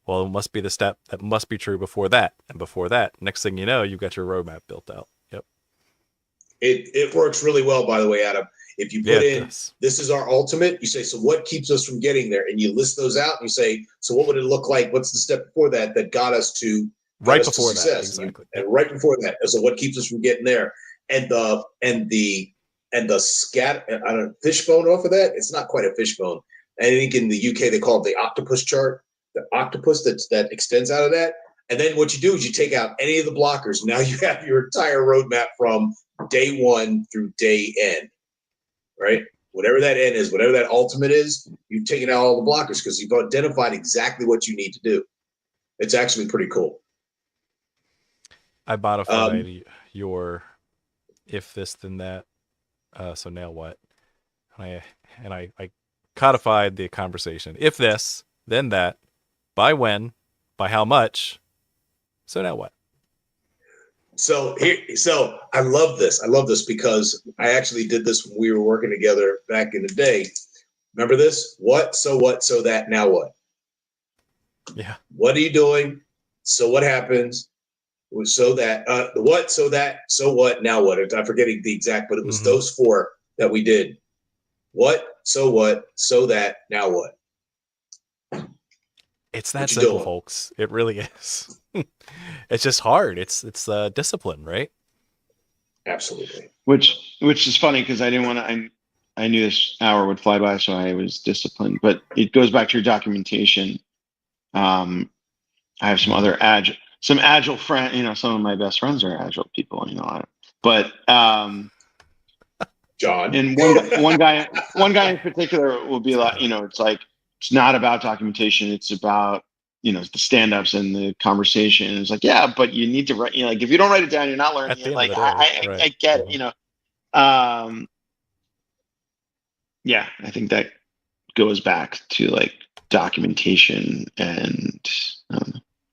Well, it must be the step that must be true before that, and before that. Next thing you know, you've got your roadmap built out. Yep. It works really well, by the way, Adam. If you put in, this is our ultimate, you say, so what keeps us from getting there? And you list those out and you say, so what would it look like? What's the step before that got us to success? Exactly. And right before that. So what keeps us from getting there? And the scat, I don't know, fishbone off of that. It's not quite a fishbone. I think in the UK, they call it the octopus chart, the octopus that extends out of that. And then what you do is you take out any of the blockers. Now you have your entire roadmap from day one through day end. Right? Whatever that end is, whatever that ultimate is, you've taken out all the blockers because you've identified exactly what you need to do. It's actually pretty cool. I modified your if this then that. So now what? And I codified the conversation. If this, then that. By when? By how much? So now what? So I love this. I love this because I actually did this when we were working together back in the day. Remember this? What? So what? So that? Now what? Yeah. What are you doing? So what happens? So that? The what? So that? So what? Now what? I'm forgetting the exact, but it was those 4 that we did. What? So what? So that? Now what? It's that simple, folks. It really is. It's just hard. It's discipline, right? Absolutely. Which is funny because I didn't want to. I knew this hour would fly by, so I was disciplined. But it goes back to your documentation. I have some other agile friends. Some of my best friends are agile people. But John and one guy in particular will be like, it's like it's not about documentation. It's about, the stand-ups and the conversation. It's like, yeah, but you need to write, like if you don't write it down, you're not learning At the it. end of Like the day, I right? get Mhm. it, yeah, I think that goes back to like documentation, and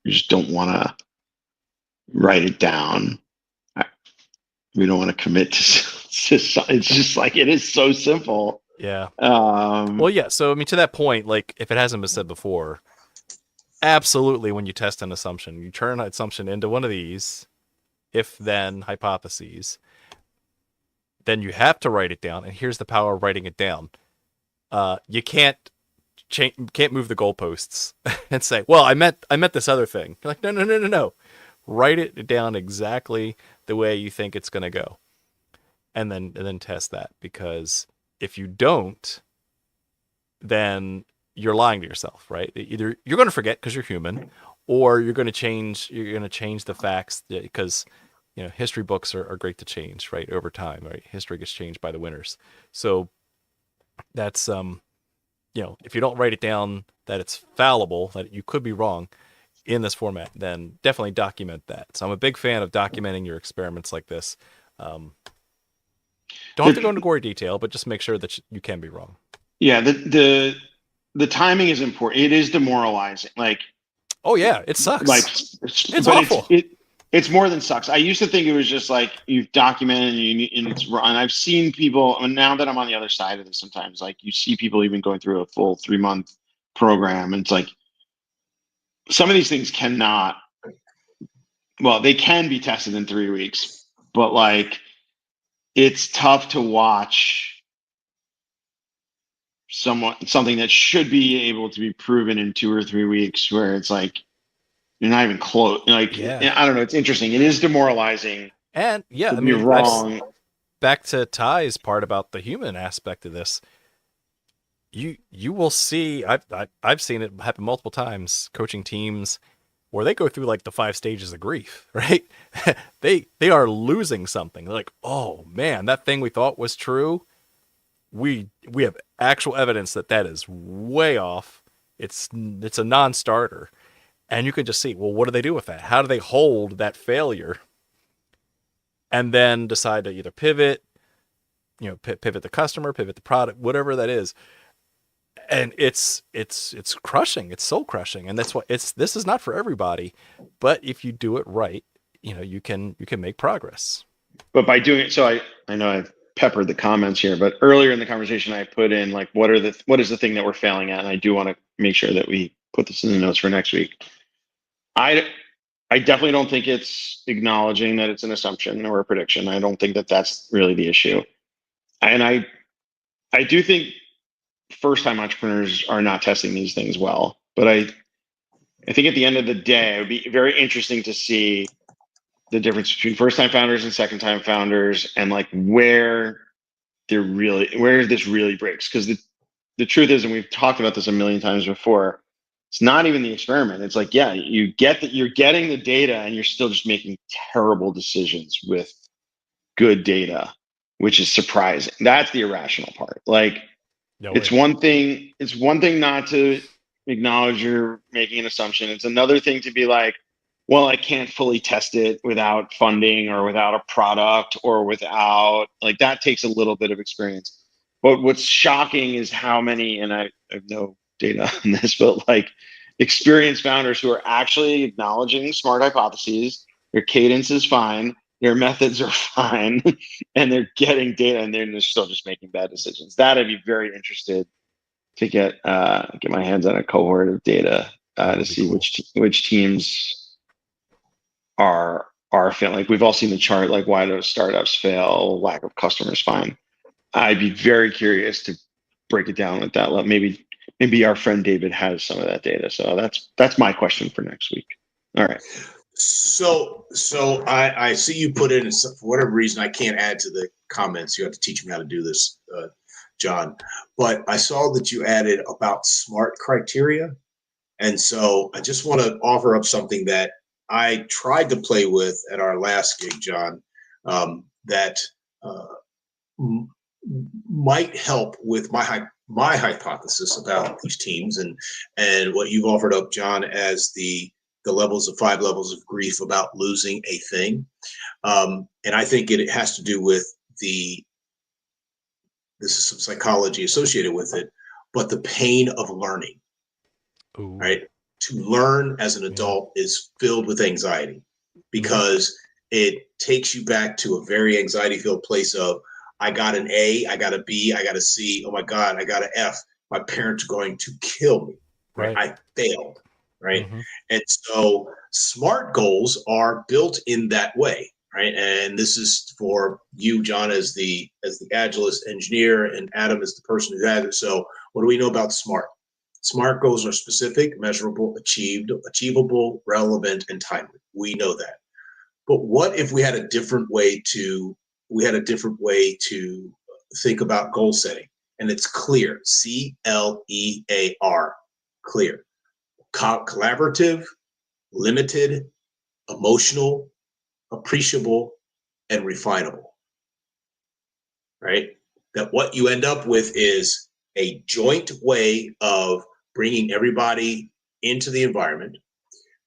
you just don't want to write it down. We don't want to commit to it's just like, it is so simple. Yeah. Um, Well, yeah. So I mean, to that point, like if it hasn't been said before, absolutely, when you test an assumption, you turn an assumption into one of these if-then hypotheses. Then you have to write it down, and here's the power of writing it down. You can't move the goalposts and say, "Well, I meant this other thing." You're like, no. Write it down exactly the way you think it's going to go, and then test that. Because if you don't, then you're lying to yourself, right? Either you're going to forget because you're human, or you're going to change. You're going to change the facts because history books are great to change, right, over time, right? History gets changed by the winners. So that's if you don't write it down that it's fallible, that you could be wrong in this format, then definitely document that. So I'm a big fan of documenting your experiments like this. Don't have to go into gory detail, but just make sure that you can be wrong. Yeah, the timing is important. It is demoralizing. Like, oh yeah, it sucks. Like, it's but awful. It's more than sucks. I used to think it was just like you've documented and I've seen people, and now that I'm on the other side of this, sometimes like you see people even going through a full 3-month program, and it's like some of these things cannot. Well, they can be tested in 3 weeks, but like it's tough to watch something that should be able to be proven in 2 or 3 weeks, where it's like you're not even close. Like, yeah. I don't know. It's interesting. It is demoralizing. And yeah, I mean, mean, wrong. Back to Ty's part about the human aspect of this. You will see. I've seen it happen multiple times coaching teams where they go through like the 5 stages of grief, right? they are losing something. They're like, oh man, that thing we thought was true, we have actual evidence that is way off. It's a non-starter, and you can just see, well, what do they do with that? How do they hold that failure, and then decide to either pivot, pivot the customer, pivot the product, whatever that is. And it's crushing. It's soul crushing, and that's what this is not for everybody. But if you do it right, you can make progress. But by doing it, so I know I've peppered the comments here, but earlier in the conversation I put in like what is the thing that we're failing at, and I do want to make sure that we put this in the notes for next week. I definitely don't think it's acknowledging that it's an assumption or a prediction. I don't think that that's really the issue, and I do think first-time entrepreneurs are not testing these things well. But I think at the end of the day, it would be very interesting to see the difference between first-time founders and second-time founders, and like where this really breaks. Because the truth is, and we've talked about this a million times before, it's not even the experiment. It's like, yeah, you get that you're getting the data, and you're still just making terrible decisions with good data, which is surprising. That's the irrational part. Like, it's one thing not to acknowledge you're making an assumption. It's another thing to be like, well, I can't fully test it without funding or without a product or without, like, that takes a little bit of experience. But what's shocking is how many, and I have no data on this, but like experienced founders who are actually acknowledging smart hypotheses, their cadence is fine, their methods are fine, and they're getting data, and they're still just making bad decisions. That I'd be very interested to get my hands on a cohort of data to see cool. which teams are failing. Like, we've all seen the chart, like why do startups fail, lack of customers, fine. I'd be very curious to break it down at that level. Maybe our friend David has some of that data. So that's my question for next week. All right. So I see you put in, for whatever reason, I can't add to the comments. You have to teach me how to do this, John. But I saw that you added about SMART criteria. And so I just want to offer up something that I tried to play with at our last gig, John, that might help with my hypothesis about these teams and what you've offered up, John, as the levels of 5 levels of grief about losing a thing. And I think it has to do with this is some psychology associated with it, but the pain of learning. Ooh. Right? To learn as an adult is filled with anxiety because it takes you back to a very anxiety filled place of, I got an A, I got a B, I got a C. Oh my God, I got an F. My parents are going to kill me. Right? I failed. Right. And so SMART goals are built in that way. Right. And this is for you, John, as the Agilist engineer, and Adam is the person who has it. So what do we know about SMART? SMART goals are specific, measurable, achievable, relevant, and timely. We know that. But what if we had a different way to think about goal setting? And it's clear. CLEAR. Clear. Collaborative, limited, emotional, appreciable, and refinable. Right? That what you end up with is a joint way of bringing everybody into the environment.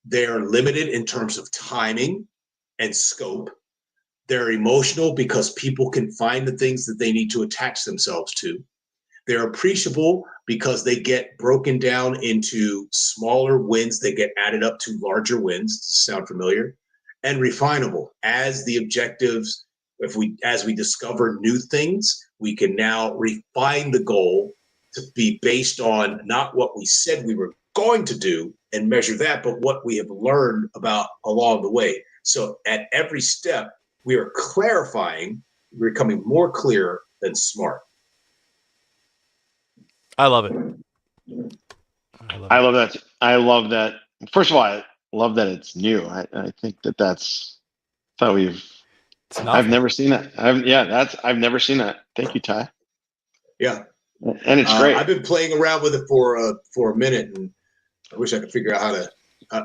They're limited in terms of timing and scope. They're emotional because people can find the things that they need to attach themselves to. They're appreciable because they get broken down into smaller wins. They get added up to larger wins. Sound familiar? And refinable. As the objectives, as we discover new things, we can now refine the goal to be based on not what we said we were going to do and measure that, but what we have learned about along the way. So at every step, we are clarifying, we're becoming more clear than smart. I love it. I love that. I love that. First of all, I love that it's new. I think I've never seen that. I've never seen that. Thank you, Ty. Yeah. And it's great. I've been playing around with it for a minute, and I wish I could figure out how to.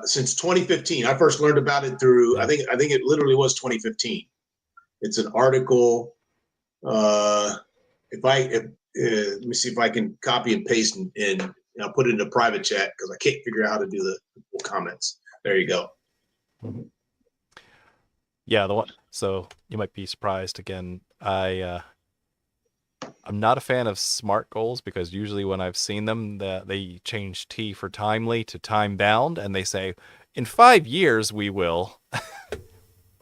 Since 2015, I first learned about it through. I think it literally was 2015. It's an article. Let me see if I can copy and paste and I'll put it in a private chat because I can't figure out how to do the comments. There you go. Yeah, the one. So you might be surprised again. I'm not a fan of SMART goals because usually when I've seen them, they change T for timely to time bound, and they say, in 5 years we will.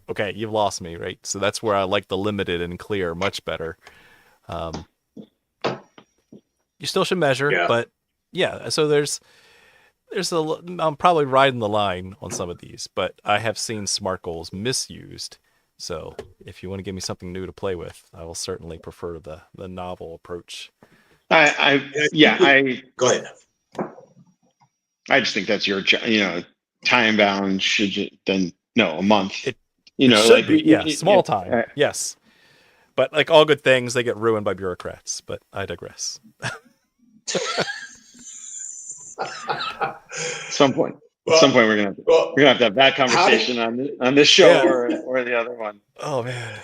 Okay, you've lost me, right? So that's where I like the limited and clear much better. You still should measure, but yeah. So I'm probably riding the line on some of these, but I have seen SMART goals misused. So if you want to give me something new to play with, I will certainly prefer the novel approach. Go ahead. I just think that's your, time bound. A month. Small time. Yes. But like all good things, they get ruined by bureaucrats. But I digress. Some point we're gonna have to have that conversation on this show or the other one. Oh man.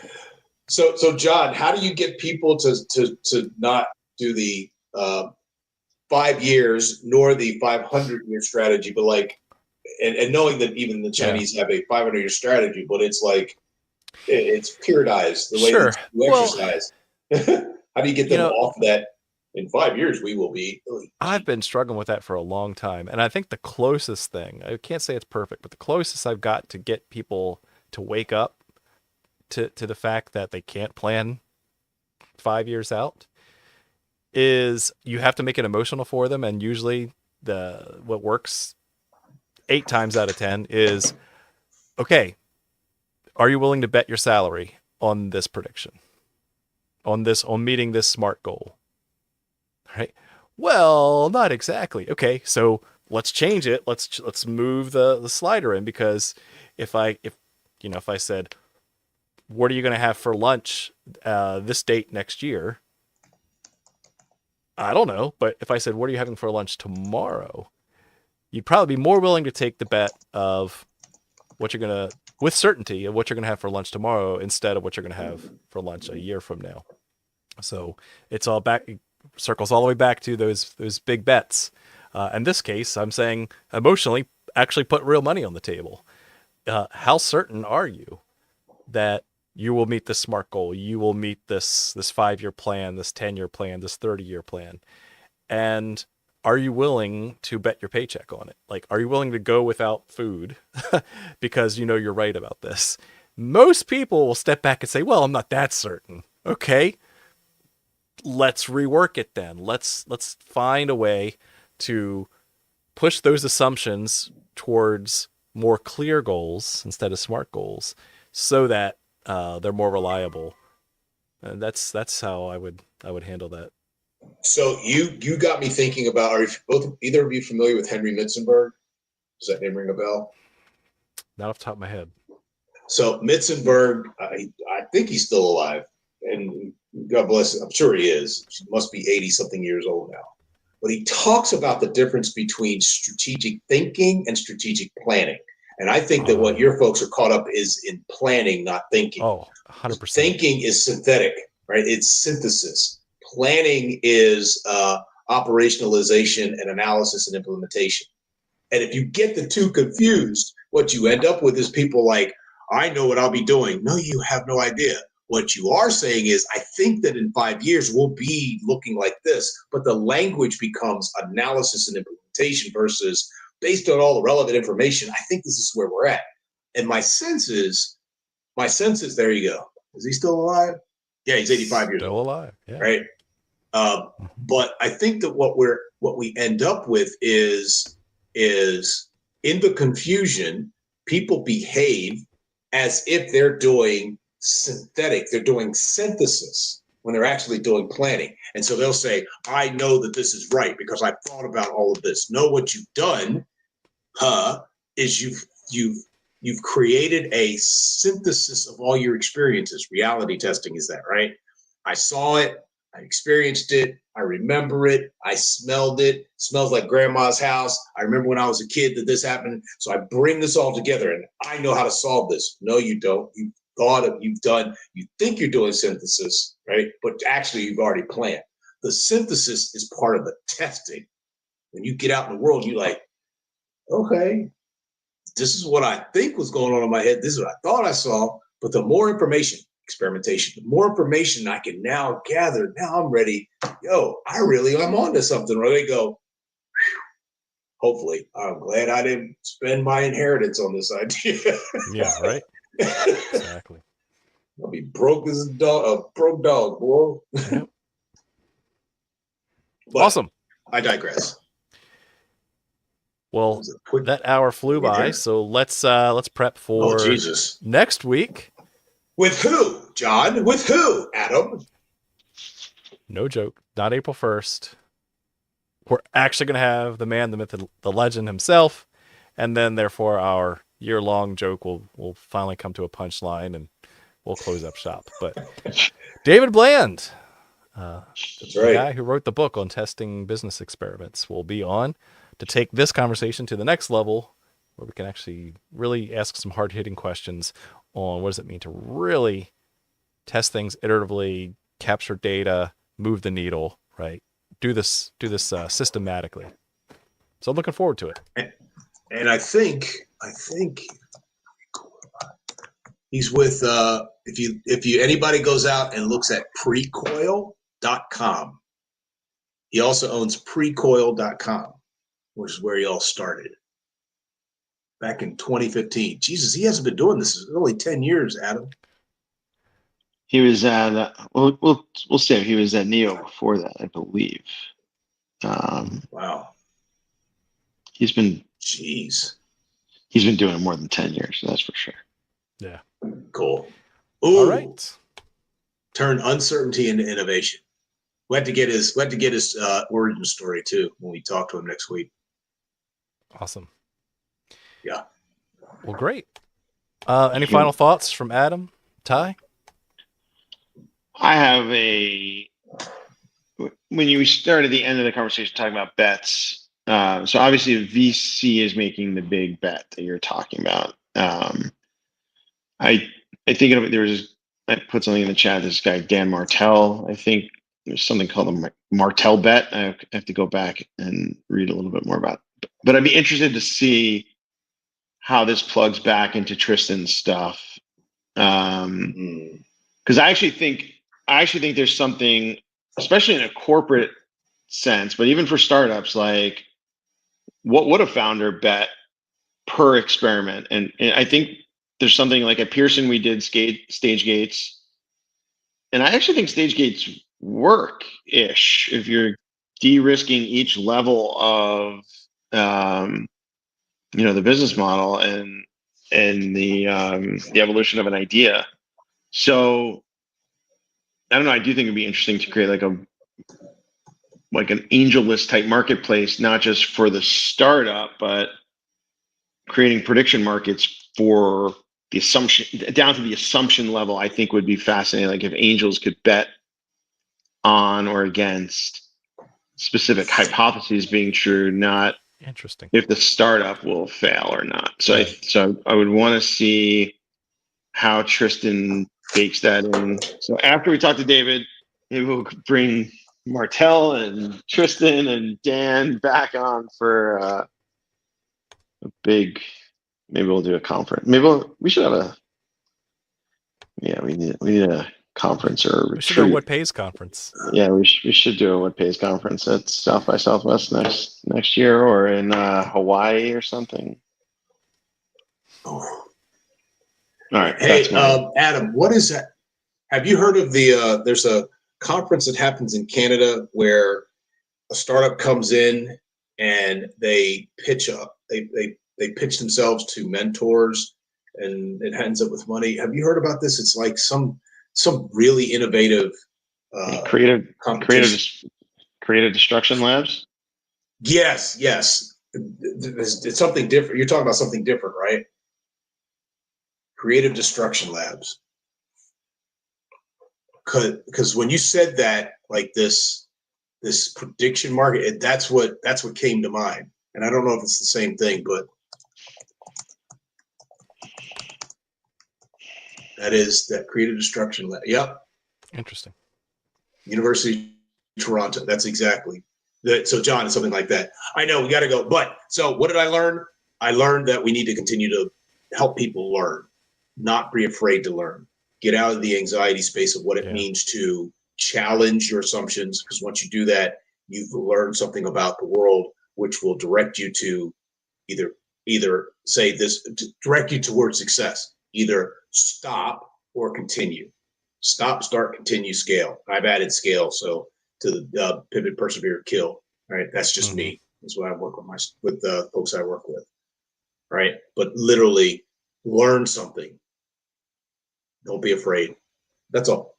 So John, how do you get people to not do the 5 years nor the 500-year strategy, but like, and knowing that even the Chinese have a 500-year strategy, but it's like it's periodized the way that you exercise. How do you get them off that? In 5 years, we will be. I've been struggling with that for a long time. And I think the closest thing, I can't say it's perfect, but the closest I've got to get people to wake up to the fact that they can't plan 5 years out is you have to make it emotional for them. And usually what works 8 times out of 10 is, okay, are you willing to bet your salary on this prediction? On meeting this SMART goal? Right. Well, not exactly. Okay, so let's change it. Let's move the slider in, because if I said, what are you going to have for lunch this date next year? I don't know. But if I said, what are you having for lunch tomorrow? You'd probably be more willing to take the bet of with certainty of what you're going to have for lunch tomorrow instead of what you're going to have for lunch a year from now. So it's all back, circles all the way back to those big bets. In this case, I'm saying emotionally, actually put real money on the table. How certain are you that you will meet this SMART goal? You will meet this 5-year plan, this 10-year plan, this 30-year plan, and are you willing to bet your paycheck on it? Like, are you willing to go without food because you know you're right about this? Most people will step back and say, "Well, I'm not that certain." Okay, let's rework it then. Let's find a way to push those assumptions towards more clear goals instead of SMART goals, so that they're more reliable. And that's how I would handle that. So you got me thinking about, are you both, either of you familiar with Henry Mitzenberg? Does that name ring a bell? Not off the top of my head. So Mitzenberg, I think he's still alive, and God bless him. I'm sure he is. He must be 80 something years old now. But he talks about the difference between strategic thinking and strategic planning. And I think that what your folks are caught up is in planning, not thinking. Oh, 100%. Thinking is synthetic, right? It's synthesis. Planning is operationalization and analysis and implementation. And if you get the two confused, what you end up with is people like, I know what I'll be doing. No, you have no idea. What you are saying is, I think that in 5 years we'll be looking like this, but the language becomes analysis and implementation versus based on all the relevant information. I think this is where we're at. And my sense is, there you go. Is he still alive? Yeah, he's 85 years Still old. alive. Yeah. Right. But I think that what we end up with is in the confusion, people behave as if they're doing synthetic, they're doing synthesis when they're actually doing planning. And so they'll say, I know that this is right because I've thought about all of this. No, what you've done, is you've created a synthesis of all your experiences. Reality testing is that, right? I saw it, I experienced it, I remember it, I smelled it. It smells like grandma's house. I remember when I was a kid that this happened. So I bring this all together and I know how to solve this. No, you don't. You think you're doing synthesis, right? But actually you've already planned. The synthesis is part of the testing. When you get out in the world, you're like, okay, this is what I think was going on in my head. This is what I thought I saw. But the more information, experimentation, the more information I can now gather, now I'm ready. Yo, I really am onto something. Or they go, hopefully, I'm glad I didn't spend my inheritance on this idea. Yeah, right. Exactly. I'll be broke as a broke dog, boy. Yep. Awesome. I digress. Well, that hour flew by, so let's prep for next week. With who, John? With who, Adam? No joke. Not April 1st. We're actually going to have the man, the myth, the legend himself, and then therefore our year-long joke will finally come to a punchline, and we'll close up shop. But David Bland, that's right, the guy who wrote the book on testing business experiments, will be on to take this conversation to the next level, where we can actually really ask some hard-hitting questions on what does it mean to really test things iteratively, capture data, move the needle, right? Do this systematically. So I'm looking forward to it. And I think he's with if you anybody goes out and looks at precoil.com, he also owns precoil.com, which is where he all started back in 2015. Jesus, he hasn't been doing this in only 10 years, Adam. He was at we'll say he was at Neo before that, I believe. Wow. He's been doing it more than 10 years, so that's for sure. Yeah. Cool. Ooh, all right. Turn uncertainty into innovation. We had to get his origin story too when we talk to him next week. Awesome. Yeah. Well, great. Any final thoughts from Adam, Ty? I have when you started the end of the conversation talking about bets. So obviously VC is making the big bet that you're talking about. I think of it, there's I put something in the chat. This guy Dan Martell, I think there's something called a Martell bet. I have to go back and read a little bit more about it. But I'd be interested to see how this plugs back into Tristan's stuff. Because I actually think there's something, especially in a corporate sense, but even for startups, like what would a founder bet per experiment? And I think there's something like at Pearson we did stage gates, and I actually think stage gates work ish if you're de-risking each level of the business model and the evolution of an idea. So I don't know. I do think it'd be interesting to create like an angel list type marketplace, not just for the startup, but creating prediction markets for the assumption down to the assumption level. I think would be fascinating. Like if angels could bet on or against specific hypotheses being true, not Interesting. if the startup will fail or not. So I would want to see how Tristan bakes that in. So after we talk to David, maybe we'll bring Martell and Tristan and Dan back on for a big. Maybe we'll do a conference. We should have a. Yeah, we need a conference or a retreat. We should do a What Pays conference. Yeah, we should do a What Pays conference at South by Southwest next year, or in Hawaii or something. Oh. All right. Hey, Adam, what is that? Have you heard of there's a conference that happens in Canada where a startup comes in and they pitch they pitch themselves to mentors and it ends up with money. Have you heard about this? It's like some really innovative creative destruction labs. Yes. It's something different. You're talking about something different, right? Creative Destruction Labs. Because when you said that, like this prediction market, that's what came to mind. And I don't know if it's the same thing, but that Creative Destruction Lab. Yep. Interesting. University of Toronto. That's exactly. So John, it's something like that. I know we got to go. But so what did I learn? I learned that we need to continue to help people learn, not be afraid to learn. Get out of the anxiety space of what it means to challenge your assumptions. Because once you do that, you've learned something about the world, which will direct you to either say this, direct you towards success, either stop or continue. Stop, start, continue, scale. I've added scale. So to the pivot, persevere, kill. All right. That's just me. That's what I work with the folks I work with. Right. But literally learn something. Don't be afraid. That's all.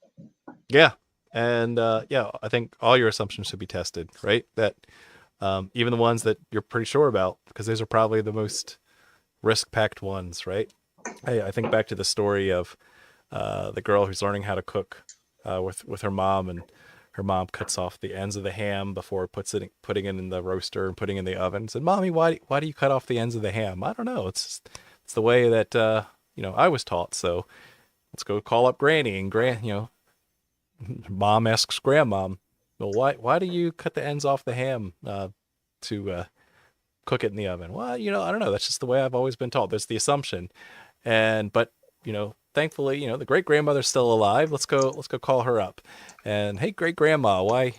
Yeah. And I think all your assumptions should be tested, right? That even the ones that you're pretty sure about, because those are probably the most risk-packed ones, right? Hey, I think back to the story of the girl who's learning how to cook with her mom, and her mom cuts off the ends of the ham before putting it in the roaster and putting it in the oven. Said, "Mommy, why do you cut off the ends of the ham?" I don't know. It's the way that I was taught. So let's go call up Granny, and Mom asks Grandmom, "Well, why do you cut the ends off the ham to cook it in the oven?" Well, I don't know. That's just the way I've always been taught. There's the assumption, but thankfully, the great grandmother's still alive. Let's go call her up, and hey, great grandma, why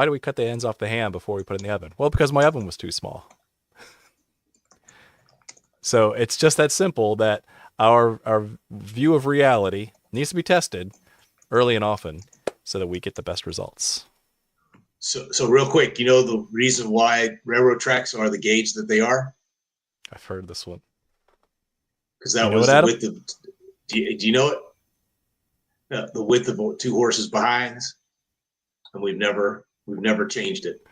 do we cut the ends off the ham before we put it in the oven? Well, because my oven was too small. So it's just that simple, that our view of reality needs to be tested early and often so that we get the best results. So real quick, the reason why railroad tracks are the gauge that they are? I've heard this one. Because that was the width of. Do you know it? The width of two horses' behinds, and we've never changed it.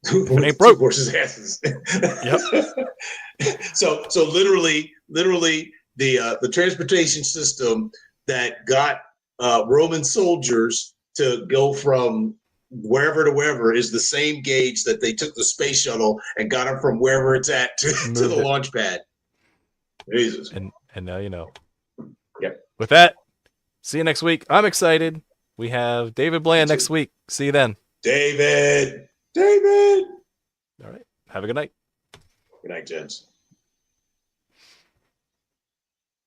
Two horses' asses. Yep. So literally the transportation system that got Roman soldiers to go from wherever to wherever is the same gauge that they took the space shuttle and got them from wherever it's at to the launch pad. Jesus. And now you know. Yep. With that, see you next week. I'm excited. We have David Bland Me next too. week. See you then. David. All right. Have a good night. Good night, gents.